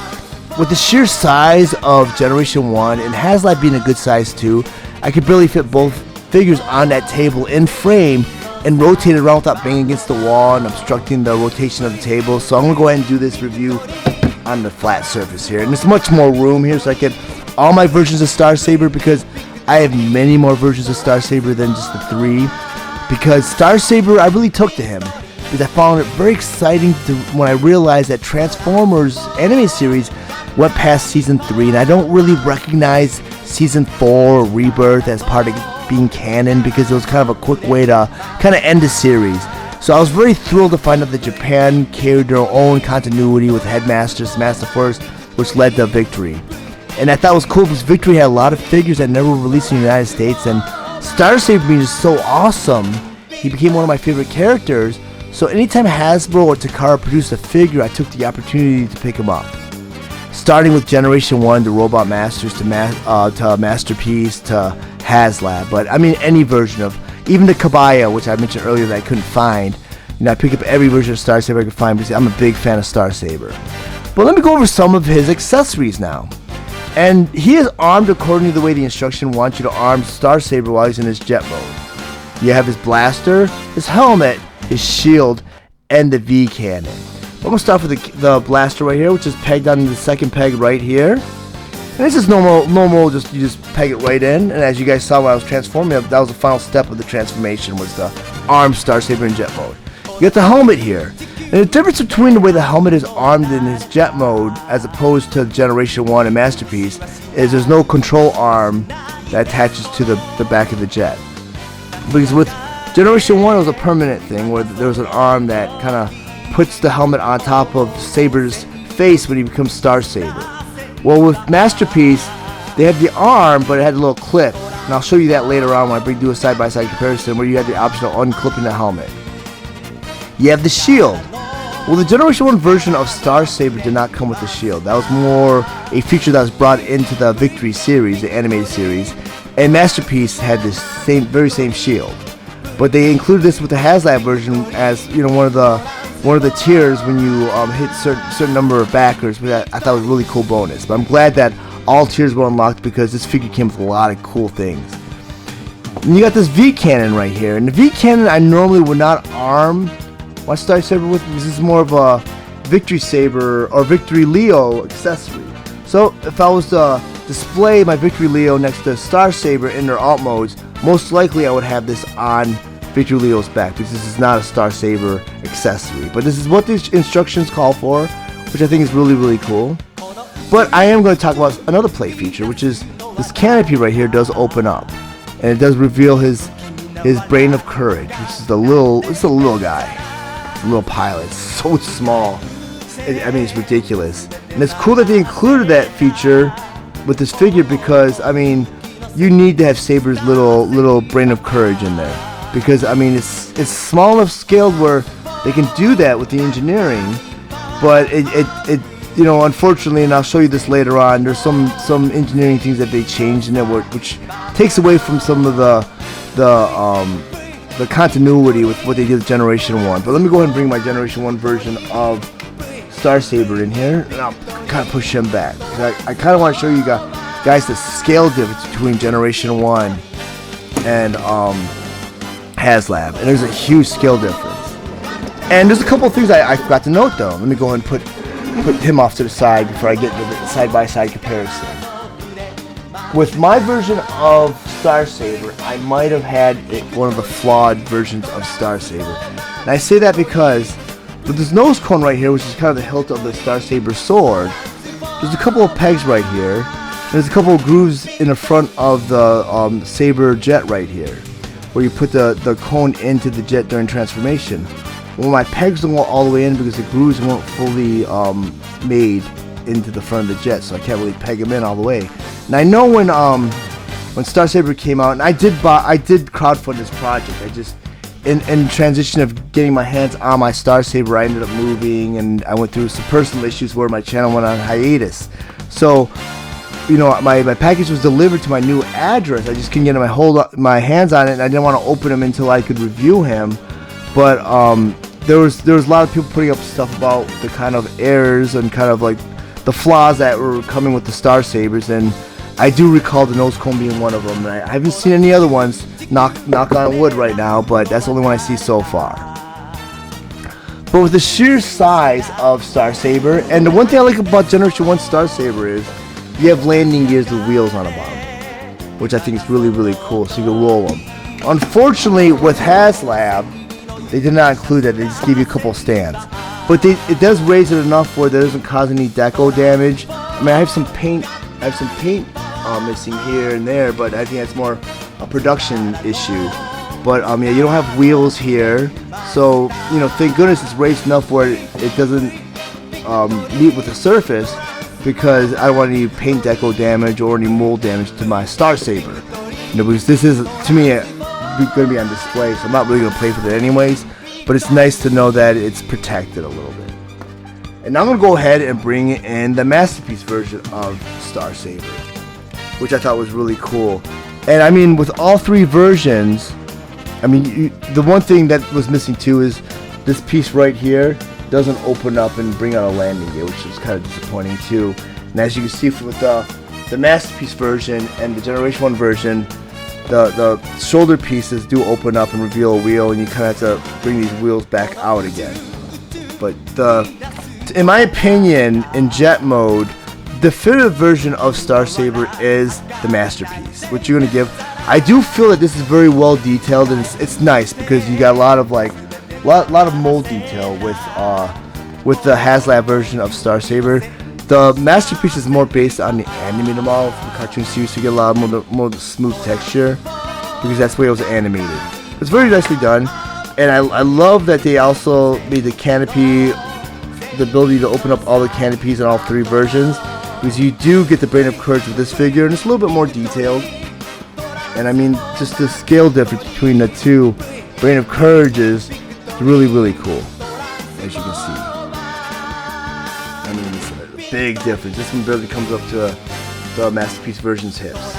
with the sheer size of Generation 1 and Haslab being a good size too, I could barely fit both figures on that table in frame and rotate it around without banging against the wall and obstructing the rotation of the table. So I'm going to go ahead and do this review on the flat surface here. And there's much more room here so I get all my versions of Star Saber, because I have many more versions of Star Saber than just the 3. Because Star Saber, I really took to him, because I found it very exciting when I realized that Transformers anime series went past Season 3, and I don't really recognize Season 4 or Rebirth as part of being canon, because it was kind of a quick way to kind of end the series. So I was very thrilled to find out that Japan carried their own continuity with Headmaster Smash the First, which led to Victory. And I thought it was cool because Victory had a lot of figures that never were released in the United States, and Star Saber being just so awesome, he became one of my favorite characters. So anytime Hasbro or Takara produced a figure, I took the opportunity to pick him up. Starting with Generation 1, the Robot Masters, to Masterpiece, to Haslab. But I mean any version of, even the Kabaya, which I mentioned earlier that I couldn't find. You know, I pick up every version of Star Saber I could find because I'm a big fan of Star Saber. But let me go over some of his accessories now. And he is armed according to the way the instruction wants you to arm Star Saber while he's in his jet mode. You have his blaster, his helmet, his shield, and the V cannon. I'm going to start with the blaster right here, which is pegged on the second peg right here. And this is normal, you just peg it right in. And as you guys saw when I was transforming, that was the final step of the transformation, was the arm Star Saber in jet mode. You got the helmet here. And the difference between the way the helmet is armed in his jet mode as opposed to Generation 1 and Masterpiece is there's no control arm that attaches to the back of the jet. Because with Generation 1 it was a permanent thing where there was an arm that kind of puts the helmet on top of Saber's face when he becomes Star Saber. Well, with Masterpiece, they had the arm, but it had a little clip. And I'll show you that later on when I do a side-by-side comparison where you had the option of unclipping the helmet. You have the shield. Well, the Generation 1 version of Star Saber did not come with the shield. That was more a feature that was brought into the Victory series, the animated series. And Masterpiece had this very same shield. But they included this with the Haslab version as, you know, one of the tiers when you hit certain number of backers, which I thought was a really cool bonus. But I'm glad that all tiers were unlocked because this figure came with a lot of cool things. And you got this V cannon right here. And the V cannon I normally would not arm my Star Saber with, because this is more of a Victory Saber or Victory Leo accessory. So if I was to display my Victory Leo next to Star Saber in their alt modes, most likely I would have this on Victory Leo's back, because this is not a Star Saber accessory. But this is what these instructions call for, which I think is really, really cool. But I am going to talk about another play feature, which is this canopy right here does open up. And it does reveal his Brain of Courage, which is it's a little guy. Little pilot, so small. I mean, it's ridiculous. And it's cool that they included that feature with this figure because, I mean, you need to have Saber's little Brain of Courage in there. Because, I mean, it's small enough scaled where they can do that with the engineering. But it you know, unfortunately, and I'll show you this later on, there's some engineering things that they changed in it which takes away from some of the continuity with what they did with Generation 1. But let me go ahead and bring my Generation 1 version of Star Saber in here, and I'll kind of push him back. I kind of want to show you guys the scale difference between Generation 1 and Haslab. And there's a huge scale difference. And there's a couple of things I forgot to note though. Let me go ahead and put him off to the side before I get to the side-by-side comparison. With my version of Star Saber, I might have had one of the flawed versions of Star Saber. And I say that because with this nose cone right here, which is kind of the hilt of the Star Saber sword, there's a couple of pegs right here. There's a couple of grooves in the front of the Saber jet right here, where you put the cone into the jet during transformation. Well, my pegs don't go all the way in because the grooves weren't fully made into the front of the jet, so I can't really peg them in all the way. And I know when Star Saber came out, and I did crowdfund this project. I just in transition of getting my hands on my Star Saber, I ended up moving, and I went through some personal issues where my channel went on hiatus. So, you know, my package was delivered to my new address. I just couldn't get my hands on it, and I didn't want to open him until I could review him. But there was a lot of people putting up stuff about the kind of errors and kind of like the flaws that were coming with the Star Sabers, and I do recall the nose cone being one of them. And I haven't seen any other ones, knock on wood right now, but that's the only one I see so far. But with the sheer size of Star Saber, and the one thing I like about Generation 1 Star Saber is you have landing gears with wheels on the bottom, which I think is really, really cool, so you can roll them. Unfortunately, with Haslab, they did not include that. They just give you a couple of stands. But it does raise it enough where it doesn't cause any deco damage. I mean, I have some paint missing here and there, but I think that's more a production issue. But yeah, you don't have wheels here, so you know, thank goodness it's raised enough where it doesn't meet with the surface. because I don't want any paint deco damage or any mold damage to my Star Saber. Because this is, to me, going to be on display, so I'm not really going to play with it anyways. But it's nice to know that it's protected a little bit. And now I'm going to go ahead and bring in the Masterpiece version of Star Saber, which I thought was really cool. And I mean, with all three versions, I mean, the one thing that was missing too is this piece right here doesn't open up and bring out a landing gear, which is kind of disappointing too. And as you can see with the Masterpiece version and the Generation 1 version, the shoulder pieces do open up and reveal a wheel, and you kind of have to bring these wheels back out again. But in my opinion, in jet mode, the definitive version of Star Saber is the Masterpiece. What you're gonna give, I do feel that this is very well detailed, and it's nice because you got a lot of lot of mold detail with the Haslab version of Star Saber. The Masterpiece is more based on the animated model from the cartoon series, so you get a lot more smooth texture because that's the way it was animated. It's very nicely done, and I love that they also made the canopy, the ability to open up all the canopies in all three versions, because you do get the Brain of Courage with this figure, and it's a little bit more detailed. And I mean, just the scale difference between the two Brain of Courage is really, really cool, as you can see. I mean, it's a big difference. This one barely comes up to the Masterpiece version's hips.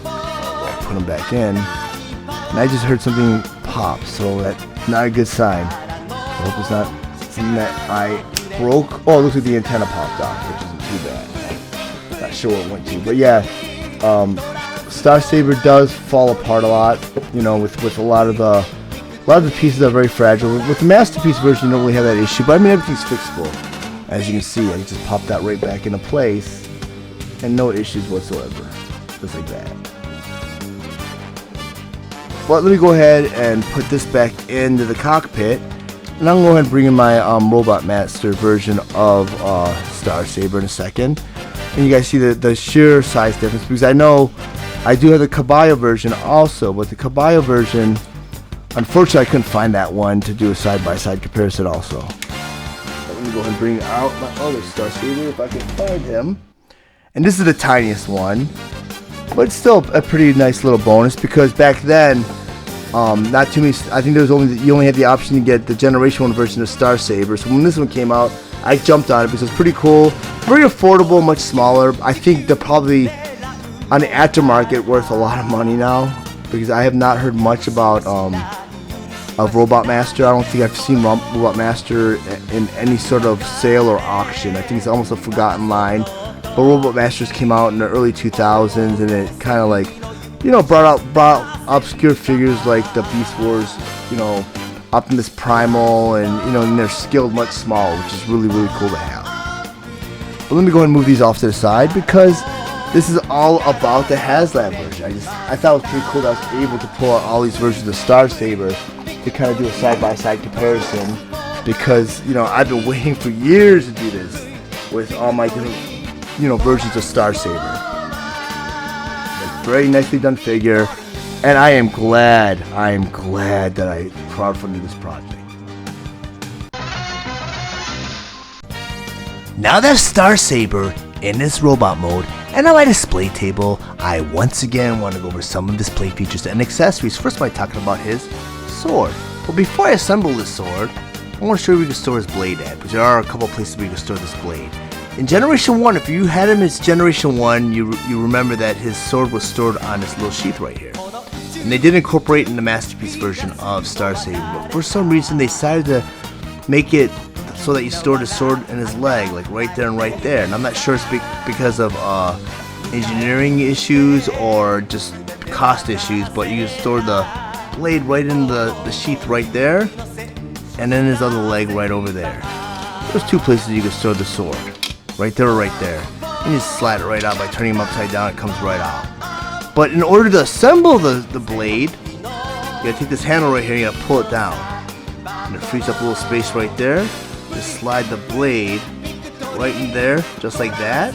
I'll put them back in. And I just heard something pop, so that's not a good sign. I hope it's not something that I broke. Oh, it looks like the antenna popped off, which isn't too bad. Not sure what it went to. But yeah, Star Saber does fall apart a lot, you know, with a lot of the pieces are very fragile. With the Masterpiece version, you don't really have that issue, but I mean, everything's fixable. As you can see, I can just pop that right back into place, and no issues whatsoever. Just like that. But let me go ahead and put this back into the cockpit, and I'm going to go ahead and bring in my Robot Master version of Star Saber in a second. And you guys see the sheer size difference, because I know I do have the Caballo version also, but the Caballo version, unfortunately, I couldn't find that one to do a side-by-side comparison also. Let me go ahead and bring out my other Star Saber if I can find him. And this is the tiniest one, but it's still a pretty nice little bonus, because back then, not too many, I think there was you only had the option to get the Generation 1 version of Star Saber. So when this one came out, I jumped on it because it's pretty cool, very affordable, much smaller. I think they're probably on the aftermarket worth a lot of money now, because I have not heard much about of Robot Master. I don't think I've seen Robot Master in any sort of sale or auction. I think it's almost a forgotten line. But Robot Masters came out in the early 2000s, and it kind of like, you know, brought out obscure figures like the Beast Wars, you know, Optimus Primal, and you know, and they're scaled much smaller, which is really, really cool to have. But let me go ahead and move these off to the side, because this is all about the Haslab version. I thought it was pretty cool that I was able to pull out all these versions of Star Saber to kind of do a side-by-side comparison, because, you know, I've been waiting for years to do this with all my different, you know, versions of Star Saber. Like, very nicely done figure, and I am glad that I crowdfunded this project. Now that Star Saber in this robot mode and on my display table, I once again want to go over some of display features and accessories. First, by talking about his sword. But before I assemble this sword, I want to show you where you can store his blade at, because there are a couple places where you can store this blade. In Generation 1, if you had him as Generation 1, you remember that his sword was stored on this little sheath right here. And they did incorporate in the Masterpiece version of Star Saber, but for some reason they decided to make it so that you stored his sword in his leg, like right there and right there. And I'm not sure it's because of engineering issues or just cost issues, but you can store the blade right in the sheath right there, and then his other leg right over there. There's two places you can store the sword, right there or right there. You just slide it right out by turning him upside down. It comes right out. But in order to assemble the blade, you gotta take this handle right here, you gotta pull it down, and it frees up a little space right there. Just slide the blade right in there, just like that.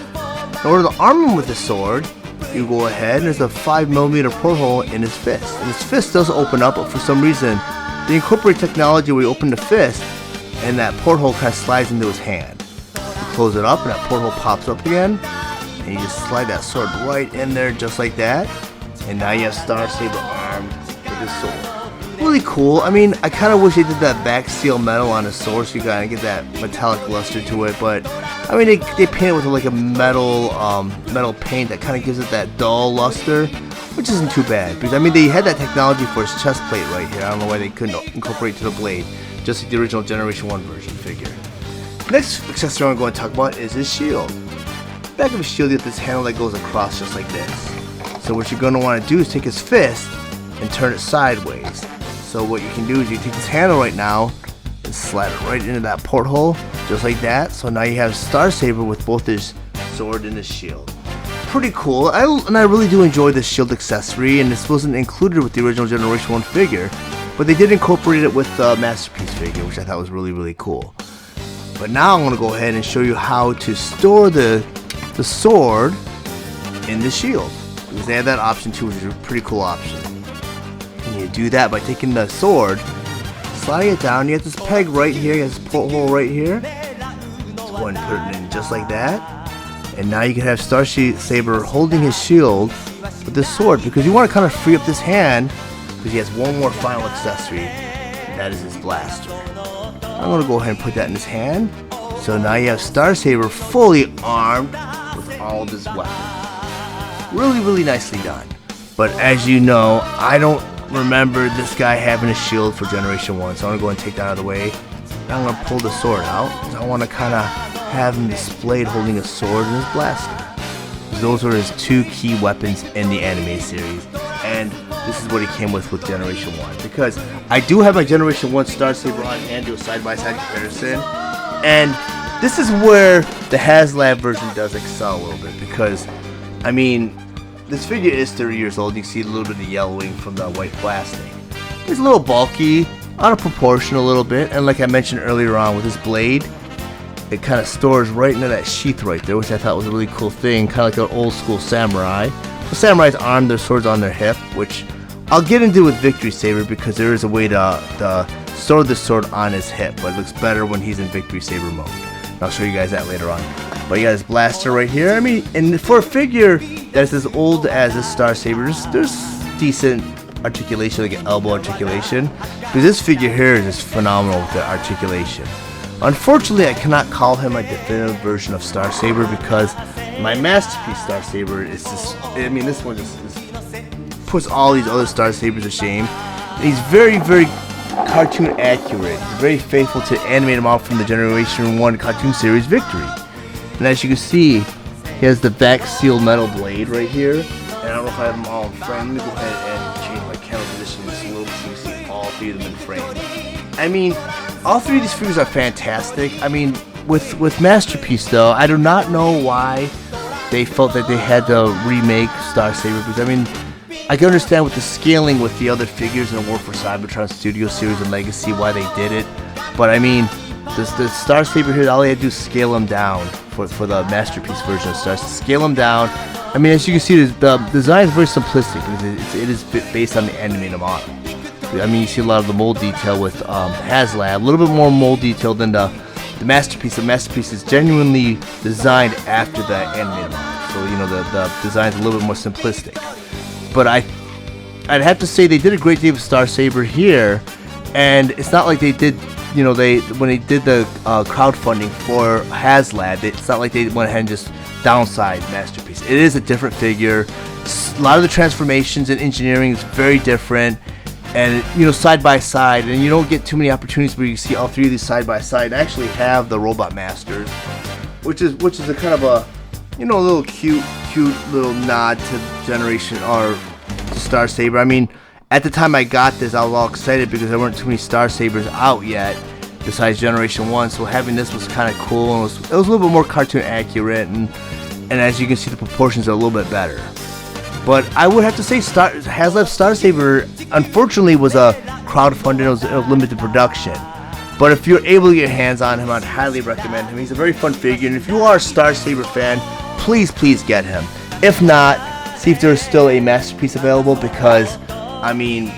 In order to arm him with the sword, you go ahead, and there's a 5mm porthole in his fist. And his fist does open up, but for some reason, they incorporate technology where you open the fist, and that porthole kind of slides into his hand. You close it up and that porthole pops up again. And you just slide that sword right in there just like that. And now you have Star Saber armed with his sword. Really cool. I mean, I kind of wish they did that back steel metal on his sword so you kind of get that metallic luster to it. But, I mean, they paint it with like a metal paint that kind of gives it that dull luster, which isn't too bad. Because, I mean, they had that technology for his chest plate right here. I don't know why they couldn't incorporate it to the blade, just like the original Generation 1 version figure. Next accessory I'm going to talk about is his shield. Back of his shield, you have this handle that goes across just like this. So what you're going to want to do is take his fist and turn it sideways. So what you can do is you take this handle right now and slide it right into that porthole, just like that. So now you have Star Saber with both his sword and his shield. Pretty cool. I really do enjoy this shield accessory, and this wasn't included with the original Generation 1 figure, but they did incorporate it with the Masterpiece figure, which I thought was really, really cool. But now I'm going to go ahead and show you how to store the sword in the shield, because they have that option too, which is a pretty cool option. And you do that by taking the sword, sliding it down. You have this peg right here, you have this porthole right here. Just go ahead and put it in just like that. And now you can have Star Saber holding his shield with this sword, because you want to kind of free up this hand, because he has one more final accessory, and that is his blaster. I'm going to go ahead and put that in his hand. So now you have Star Saber fully armed with all of his weapons. Really, really nicely done. But as you know, I don't remember this guy having a shield for Generation 1, so I'm going to go and take that out of the way. Now I'm going to pull the sword out, because I want to kind of have him displayed holding a sword and his blaster. Those are his two key weapons in the anime series, and this is what he came with Generation 1. Because I do have my Generation 1 Star Saber on hand, do a side-by-side comparison, and this is where the Haslab version does excel a little bit, because, I mean, this figure is 30 years old. You can see a little bit of yellowing from the white blasting. It's a little bulky, out of proportion a little bit, and like I mentioned earlier on with his blade, it kind of stores right into that sheath right there, which I thought was a really cool thing, kind of like an old school samurai. The samurais arm their swords on their hip, which I'll get into with Victory Saber, because there is a way to store the sword on his hip, but it looks better when he's in Victory Saber mode. And I'll show you guys that later on. But you got his blaster right here. I mean, and for a figure that's as old as this Star Saber, there's decent articulation, like an elbow articulation. Because this figure here is just phenomenal with the articulation. Unfortunately, I cannot call him a definitive version of Star Saber, because my Masterpiece Star Saber is just, I mean, this one just puts all these other Star Sabers to shame. And he's very, very cartoon accurate. He's very faithful to animate him out from the Generation 1 cartoon series Victory. And as you can see, he has the back steel metal blade right here. And I don't know if I have them all in frame. Let me go ahead and change my camera position just a little bit so you can see all three of them in frame. I mean, all three of these figures are fantastic. I mean, with Masterpiece though, I do not know why they felt that they had to remake Star Saber, because I mean, I can understand with the scaling with the other figures in the War for Cybertron Studio Series and Legacy why they did it, but I mean, the Star Saber here, all they had to do is scale them down for the Masterpiece version of Star. Scale them down. I mean, as you can see, the design is very simplistic, because it is based on the animated model. I mean, you see a lot of the mold detail with Haslab, a little bit more mold detail than the Masterpiece. The Masterpiece is genuinely designed after the animated model, so you know the design's a little bit more simplistic. But I'd have to say they did a great deal with Star Saber here, and it's not like they did, you know, when they did the crowdfunding for Haslab, it's not like they went ahead and just downsized Masterpiece. It is a different figure. A lot of the transformations and engineering is very different. And you know, side by side, and you don't get too many opportunities where you see all three of these side by side. I actually have the Robot Masters, which is a kind of a, you know, a little cute little nod to Generation or to Star Saber. I mean, at the time I got this, I was all excited because there weren't too many Star Sabers out yet besides Generation 1. So having this was kind of cool, and it was a little bit more cartoon accurate, and as you can see, the proportions are a little bit better. But I would have to say Haslab Star Saber, unfortunately, was a crowdfunded, it was a limited production. But if you're able to get your hands on him, I'd highly recommend him. He's a very fun figure, and if you are a Star Saber fan, please get him. If not, see if there's still a Masterpiece available, because, I mean,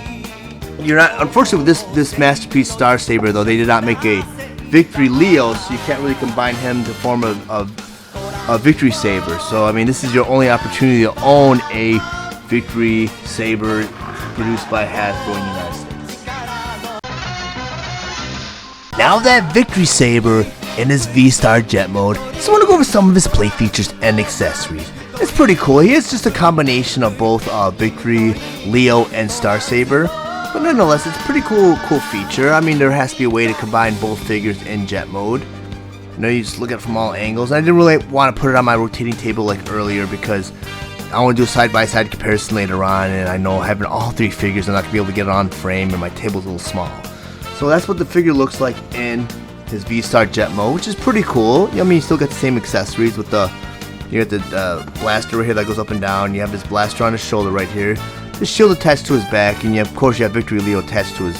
you're not, unfortunately with this Masterpiece Star Saber though, they did not make a Victory Leo, so you can't really combine him to form a Victory Saber. So I mean, this is your only opportunity to own a Victory Saber produced by Hasbro in the United States. Now that Victory Saber in his V-Star Jet mode, so I want to go over some of his play features and accessories. It's pretty cool. He is just a combination of both Victory, Leo, and Star Saber. But nonetheless, it's a pretty cool feature. I mean, there has to be a way to combine both figures in Jet mode. You know, you just look at it from all angles. I didn't really want to put it on my rotating table like earlier because I want to do a side-by-side comparison later on, and I know having all three figures, I'm not going to be able to get it on frame, and my table's a little small. So that's what the figure looks like in his V-Star Jet mode, which is pretty cool. I mean, you still got the same accessories with the, you got the blaster right here that goes up and down. You have his blaster on his shoulder right here. The shield attached to his back, and of course you have Victory Leo attached to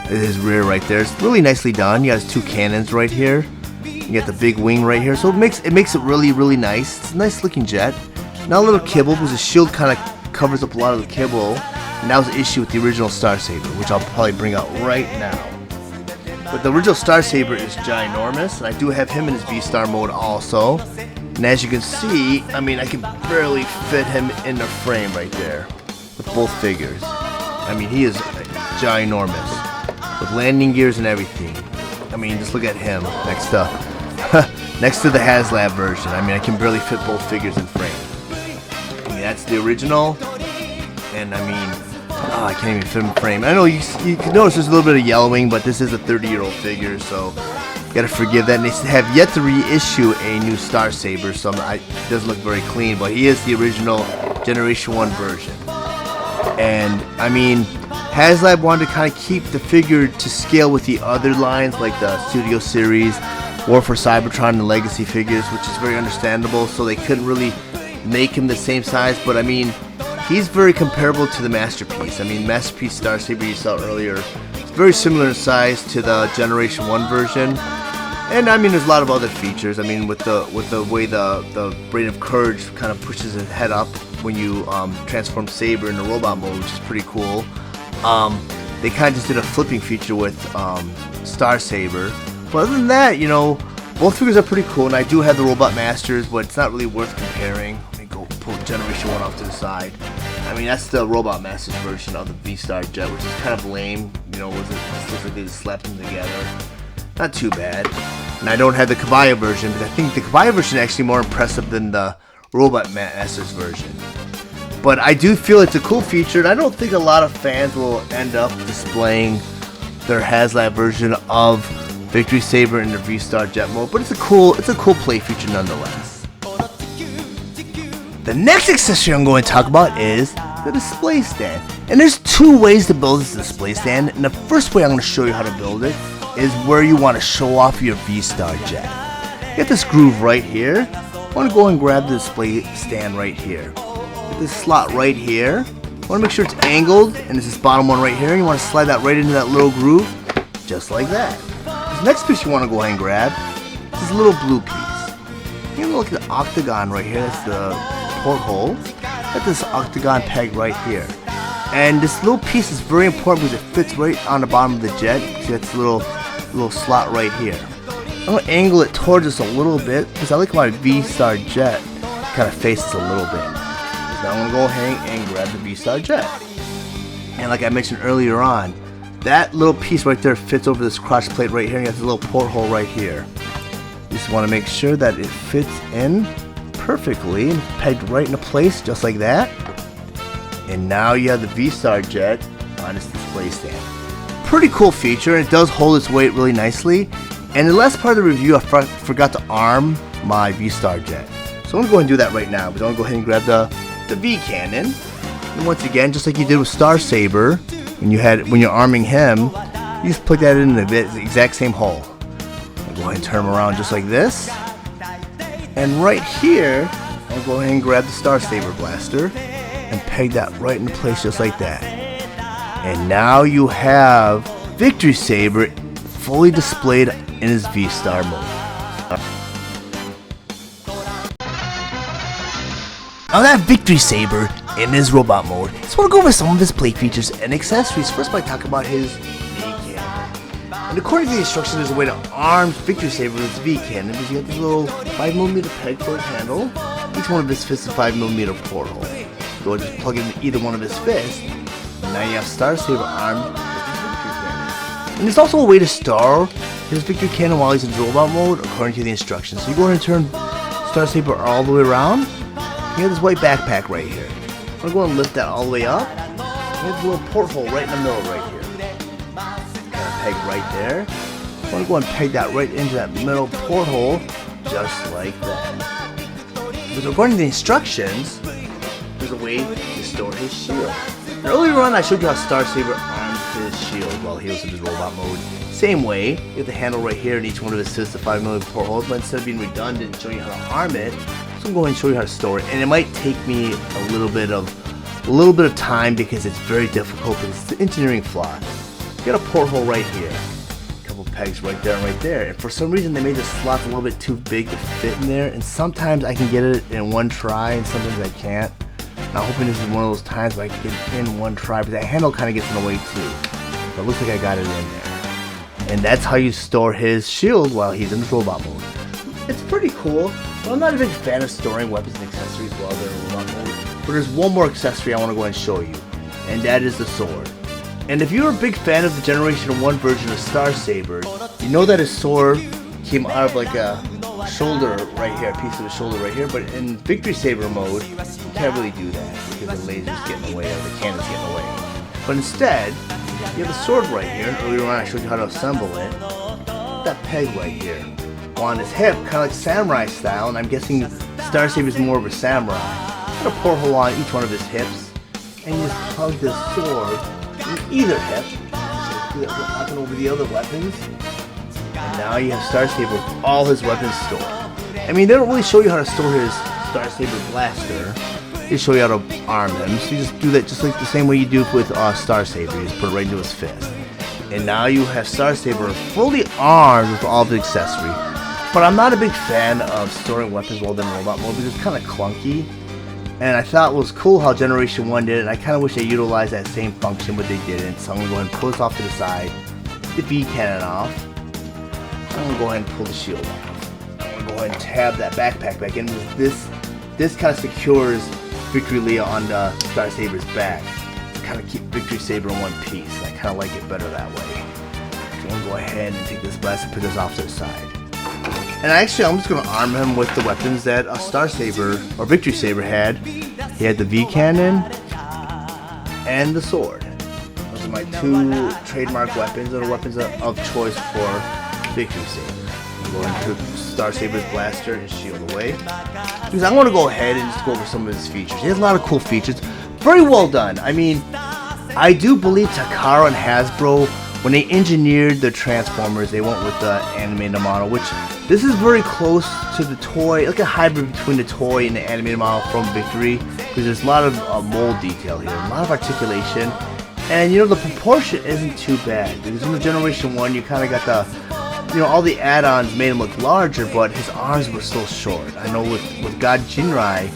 his rear right there. It's really nicely done. You got his two cannons right here. You got the big wing right here, so it makes it really nice. It's a nice looking jet. Now a little kibble because the shield kind of covers up a lot of the kibble. And that was the issue with the original Star Saber, which I'll probably bring out right now. But the original Star Saber is ginormous, and I do have him in his V-Star mode also. And as you can see, I mean, I can barely fit him in the frame right there with both figures. I mean, he is ginormous with landing gears and everything. I mean, just look at him next to the Haslab version. I mean, I can barely fit both figures in frame. I mean, that's the original, and I mean, I can't even fit in frame. I know you can notice there's a little bit of yellowing, but this is a 30-year-old figure, so you gotta forgive that. And they have yet to reissue a new Star Saber, so it doesn't look very clean, but he is the original Generation 1 version. And I mean, Haslab wanted to kind of keep the figure to scale with the other lines, like the Studio Series, War for Cybertron, and Legacy figures, which is very understandable, so they couldn't really make him the same size. But I mean, he's very comparable to the Masterpiece. I mean, Masterpiece Star Saber you saw earlier, it's very similar in size to the Generation 1 version. And I mean, there's a lot of other features. I mean, with the way the Brain of Courage kind of pushes his head up when you transform Saber in the robot mode, which is pretty cool. They kind of just did a flipping feature with Star Saber. But other than that, you know, both figures are pretty cool, and I do have the Robot Masters, but it's not really worth comparing. Let me go pull Generation 1 off to the side. I mean, that's the Robot Masters version of the V-Star Jet, which is kind of lame. You know, it looks like they just slapped them together. Not too bad. And I don't have the Kabaya version, because I think the Kabaya version is actually more impressive than the Robot Masters version. But I do feel it's a cool feature, and I don't think a lot of fans will end up displaying their Haslab version of Victory Saber in their V-Star Jet mode, but it's a cool play feature nonetheless. The next accessory I'm going to talk about is the display stand. And there's two ways to build this display stand, and the first way I'm going to show you how to build it is where you want to show off your V-Star Jet. Get this groove right here. I want to go and grab the display stand right here. Get this slot right here. I want to make sure it's angled, and it's this bottom one right here. You want to slide that right into that little groove, just like that. This next piece you want to go ahead and grab is this little blue piece. You look at the octagon right here. That's the porthole. Got this octagon peg right here. And this little piece is very important because it fits right on the bottom of the jet. See, that's a little slot right here. I'm going to angle it towards us a little bit because I like my V-Star Jet kind of faces a little bit. So I'm going to go ahead and grab the V-Star Jet. And like I mentioned earlier on, that little piece right there fits over this crotch plate right here, and you have this little porthole right here. You just want to make sure that it fits in perfectly and pegged right into place just like that. And now you have the V-Star Jet on its display stand. Pretty cool feature, and it does hold its weight really nicely. And in the last part of the review, I forgot to arm my V-Star Jet. So I'm going to go ahead and do that right now. But I'm going to go ahead and grab the V cannon. And once again, just like you did with Star Saber, when you're arming him, you just put that in the exact same hole. I'll go ahead and turn him around just like this. And right here, I'll go ahead and grab the Star Saber blaster and peg that right into place just like that. And now you have Victory Saber fully displayed in his V-Star mode. Now that Victory Saber in his robot mode, so we'll go over some of his play features and accessories. First, by talking about his V cannon. And according to the instructions, there's a way to arm Victory Saber with its V cannon, because you got this little 5mm peg for its handle. Each one of his fists is a 5mm porthole. Go and just plug in either one of his fists, and now you have Star Saber armed with his Victory Cannon. And there's also a way to store his Victory Cannon while he's in robot mode, according to the instructions. So you go ahead and turn Star Saber all the way around. You have this white backpack right here. I'm going to go and lift that all the way up. You have a little porthole right in the middle right here. Kind of peg right there. I'm going to go and peg that right into that middle porthole, just like that. But according to the instructions, there's a way to store his shield. And earlier on, I showed you how Star Saber armed his shield while he was in his robot mode. Same way, you have the handle right here, and each one of his fists, the 5mm portholes. But instead of being redundant and showing you how to arm it, so I'm going to go ahead and show you how to store it. And it might take me a little bit of time because it's very difficult. Because it's the engineering flaw. You got a porthole right here, a couple pegs right there and right there. And for some reason, they made the slots a little bit too big to fit in there. And sometimes I can get it in one try, and sometimes I can't. And I'm hoping this is one of those times where I can get it in one try, but that handle kind of gets in the way too. But it looks like I got it in there. And that's how you store his shield while he's in robot mode. It's pretty cool, but I'm not a big fan of storing weapons and accessories while they're in robot mode. But there's one more accessory I want to go ahead and show you, and that is the sword. And if you're a big fan of the Generation 1 version of Star Saber, you know that his sword came out of like a shoulder right here, a piece of the shoulder right here. But in Victory Saber mode, you can't really do that because the laser's getting in the way or the cannon's getting in the way. But instead, you have the sword right here, and earlier on I showed you how to assemble it. That peg right here on his hip, kind of like samurai style, and I'm guessing Star Saber's more of a samurai. Put a porthole on each one of his hips, and you just plug this sword in either hip, so it's knocking over the other weapons. And now you have Star Saber with all his weapons stored. I mean, they don't really show you how to store his Star Saber blaster. They show you how to arm him, so you just do that just like the same way you do with Star Saber. You just put it right into his fist. And now you have Star Saber fully armed with all the accessory. But I'm not a big fan of storing weapons while they're in robot mode because it's kind of clunky. And I thought it was cool how Generation 1 did it, and I kind of wish they utilized that same function, but they didn't. So I'm going to go ahead and pull this off to the side, get the V cannon off. I'm going to go ahead and pull the shield off. I'm going to go ahead and tab that backpack back in. This kind of secures Victory Leah on the Star Saber's back to kind of keep Victory Saber in one piece. I kind of like it better that way. So I'm going to go ahead and take this blast and put this off to the side. And actually, I'm just going to arm him with the weapons that a Star Saber or Victory Saber had. He had the V cannon and the sword. Those are my two trademark weapons, or weapons of choice for Victory Saber. I'm going to put Star Saber's blaster and shield away, because I want to go ahead and just go over some of his features. He has a lot of cool features. Very well done. I mean, I do believe Takara and Hasbro, when they engineered the Transformers, they went with the animated model, which this is very close to the toy, like a hybrid between the toy and the animated model from Victory, because there's a lot of mold detail here, a lot of articulation, and you know, the proportion isn't too bad, because in the Generation 1 you kind of got the, you know, all the add-ons made him look larger, but his arms were still short. I know with God Jinrai,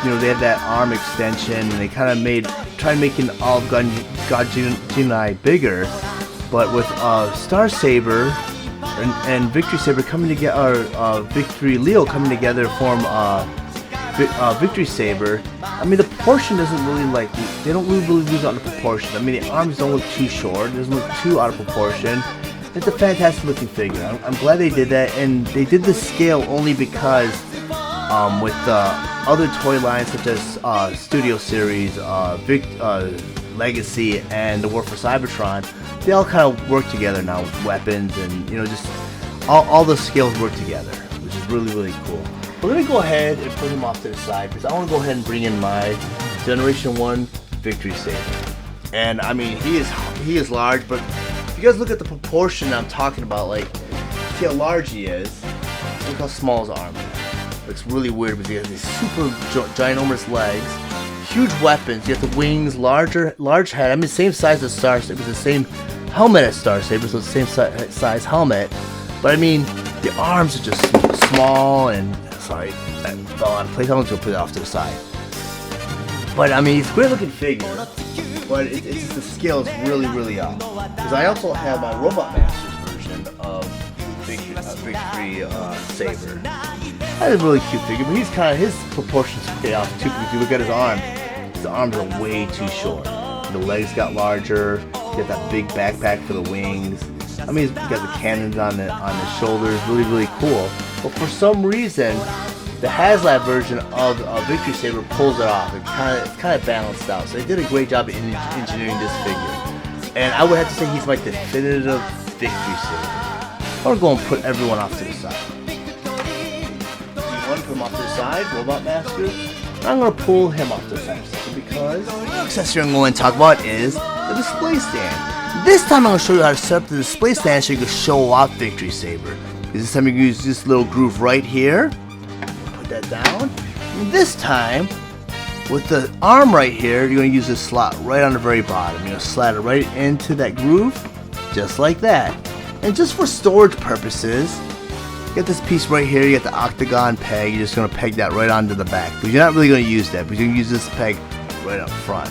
you know, they had that arm extension, and they kind of tried making all of God Jinrai bigger, but with Star Saber and Victory Saber coming together, Victory Leo coming together to form Victory Saber, I mean, the proportion doesn't really, like, they don't really lose out of proportion. I mean, the arms don't look too short, it doesn't look too out of proportion. It's a fantastic looking figure. I'm glad they did that, and they did the scale only because with other toy lines such as Studio Series, Legacy, and the War for Cybertron, they all kind of work together now with weapons, and you know, just all the scales work together, which is really cool. But let me go ahead and put him off to the side, because I want to go ahead and bring in my Generation 1 Victory Saber. And I mean, he is large, but if you guys look at the proportion I'm talking about, like, see how large he is, look how small his arm is. Looks really weird because he has these super ginormous legs, huge weapons. You have the wings, large head. I mean, same size as Star Saber. It's the same helmet as Star Saber, so it's the same size helmet. But I mean, the arms are just small, and sorry, that fell out of place. I'm going to put it off to the side. But I mean, he's a great looking figure. but it's just the scale is really off. Because I also have my Robot Masters version of Victory Saber. That is a really cute figure, but his proportions pay off too. Because if you look at his arms are way too short. The legs got larger. You got that big backpack for the wings. I mean, he's got the cannons on the shoulders. Really cool. But for some reason, the Haslab version of Victory Saber pulls it off. It's kind of balanced out. So they did a great job of engineering this figure. And I would have to say he's my definitive Victory Saber. I'm going to go and put everyone off to the side. You want to put him off to the side, Robot Master. I'm going to pull him off to the side because the accessory I'm going to talk about is the display stand. This time I'm going to show you how to set up the display stand so you can show off Victory Saber. This time you can use this little groove right here. Put that down. And this time, with the arm right here, you're going to use this slot right on the very bottom. You're going to slide it right into that groove, just like that. And just for storage purposes, you got this piece right here, you got the octagon peg, you're just going to peg that right onto the back. But you're not really going to use that, but you're going to use this peg right up front.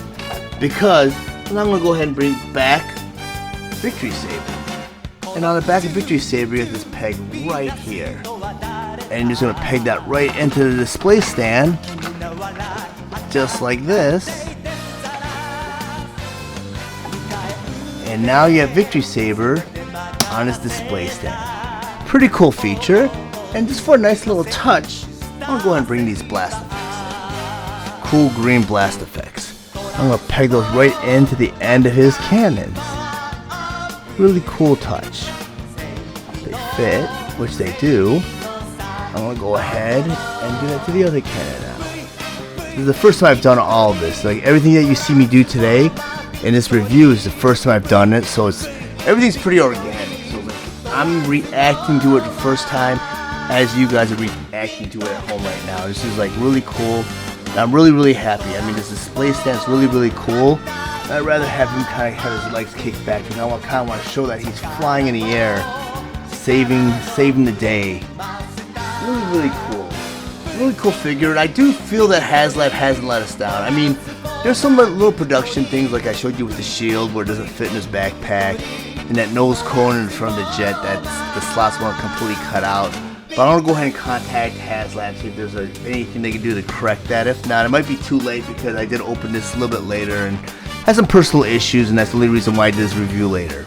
Because I'm going to go ahead and bring back Victory Saber. And on the back of Victory Saber, you got this peg right here. And you're just going to peg that right into the display stand, just like this. And now you have Victory Saber on his display stand. Pretty cool feature. And just for a nice little touch, I'm going to go ahead and bring these blast effects. Cool green blast effects. I'm going to peg those right into the end of his cannons. Really cool touch. They fit, which they do. I'm going to go ahead and do that to the other cannon now. This is the first time I've done all of this. Like everything that you see me do today in this review is the first time I've done it, so everything's pretty organic. So I'm reacting to it the first time as you guys are reacting to it at home right now. This is like really cool. I'm really happy. I mean, this display stand's really cool. I'd rather have him kind of have his legs kicked back because I kind of want to show that he's flying in the air, saving the day. Really cool. Really cool figure, and I do feel that Haslab hasn't let us down. I mean, there's some little production things like I showed you with the shield where it doesn't fit in his backpack, and that nose cone in front of the jet, that the slots weren't completely cut out. But I want to go ahead and contact Haslab, see if there's anything they can do to correct that. If not, it might be too late because I did open this a little bit later and had some personal issues, and that's the only reason why I did this review later.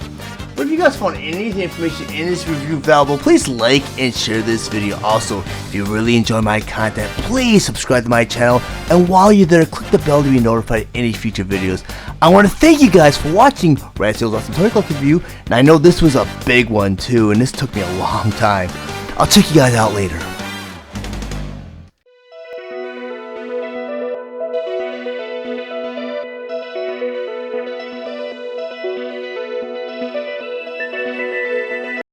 But if you guys found any of the information in this review valuable, please like and share this video. Also, if you really enjoy my content, please subscribe to my channel. And while you're there, click the bell to be notified of any future videos. I want to thank you guys for watching Rad Steele's Awesome Toy Collector Review. And I know this was a big one too, and this took me a long time. I'll check you guys out later.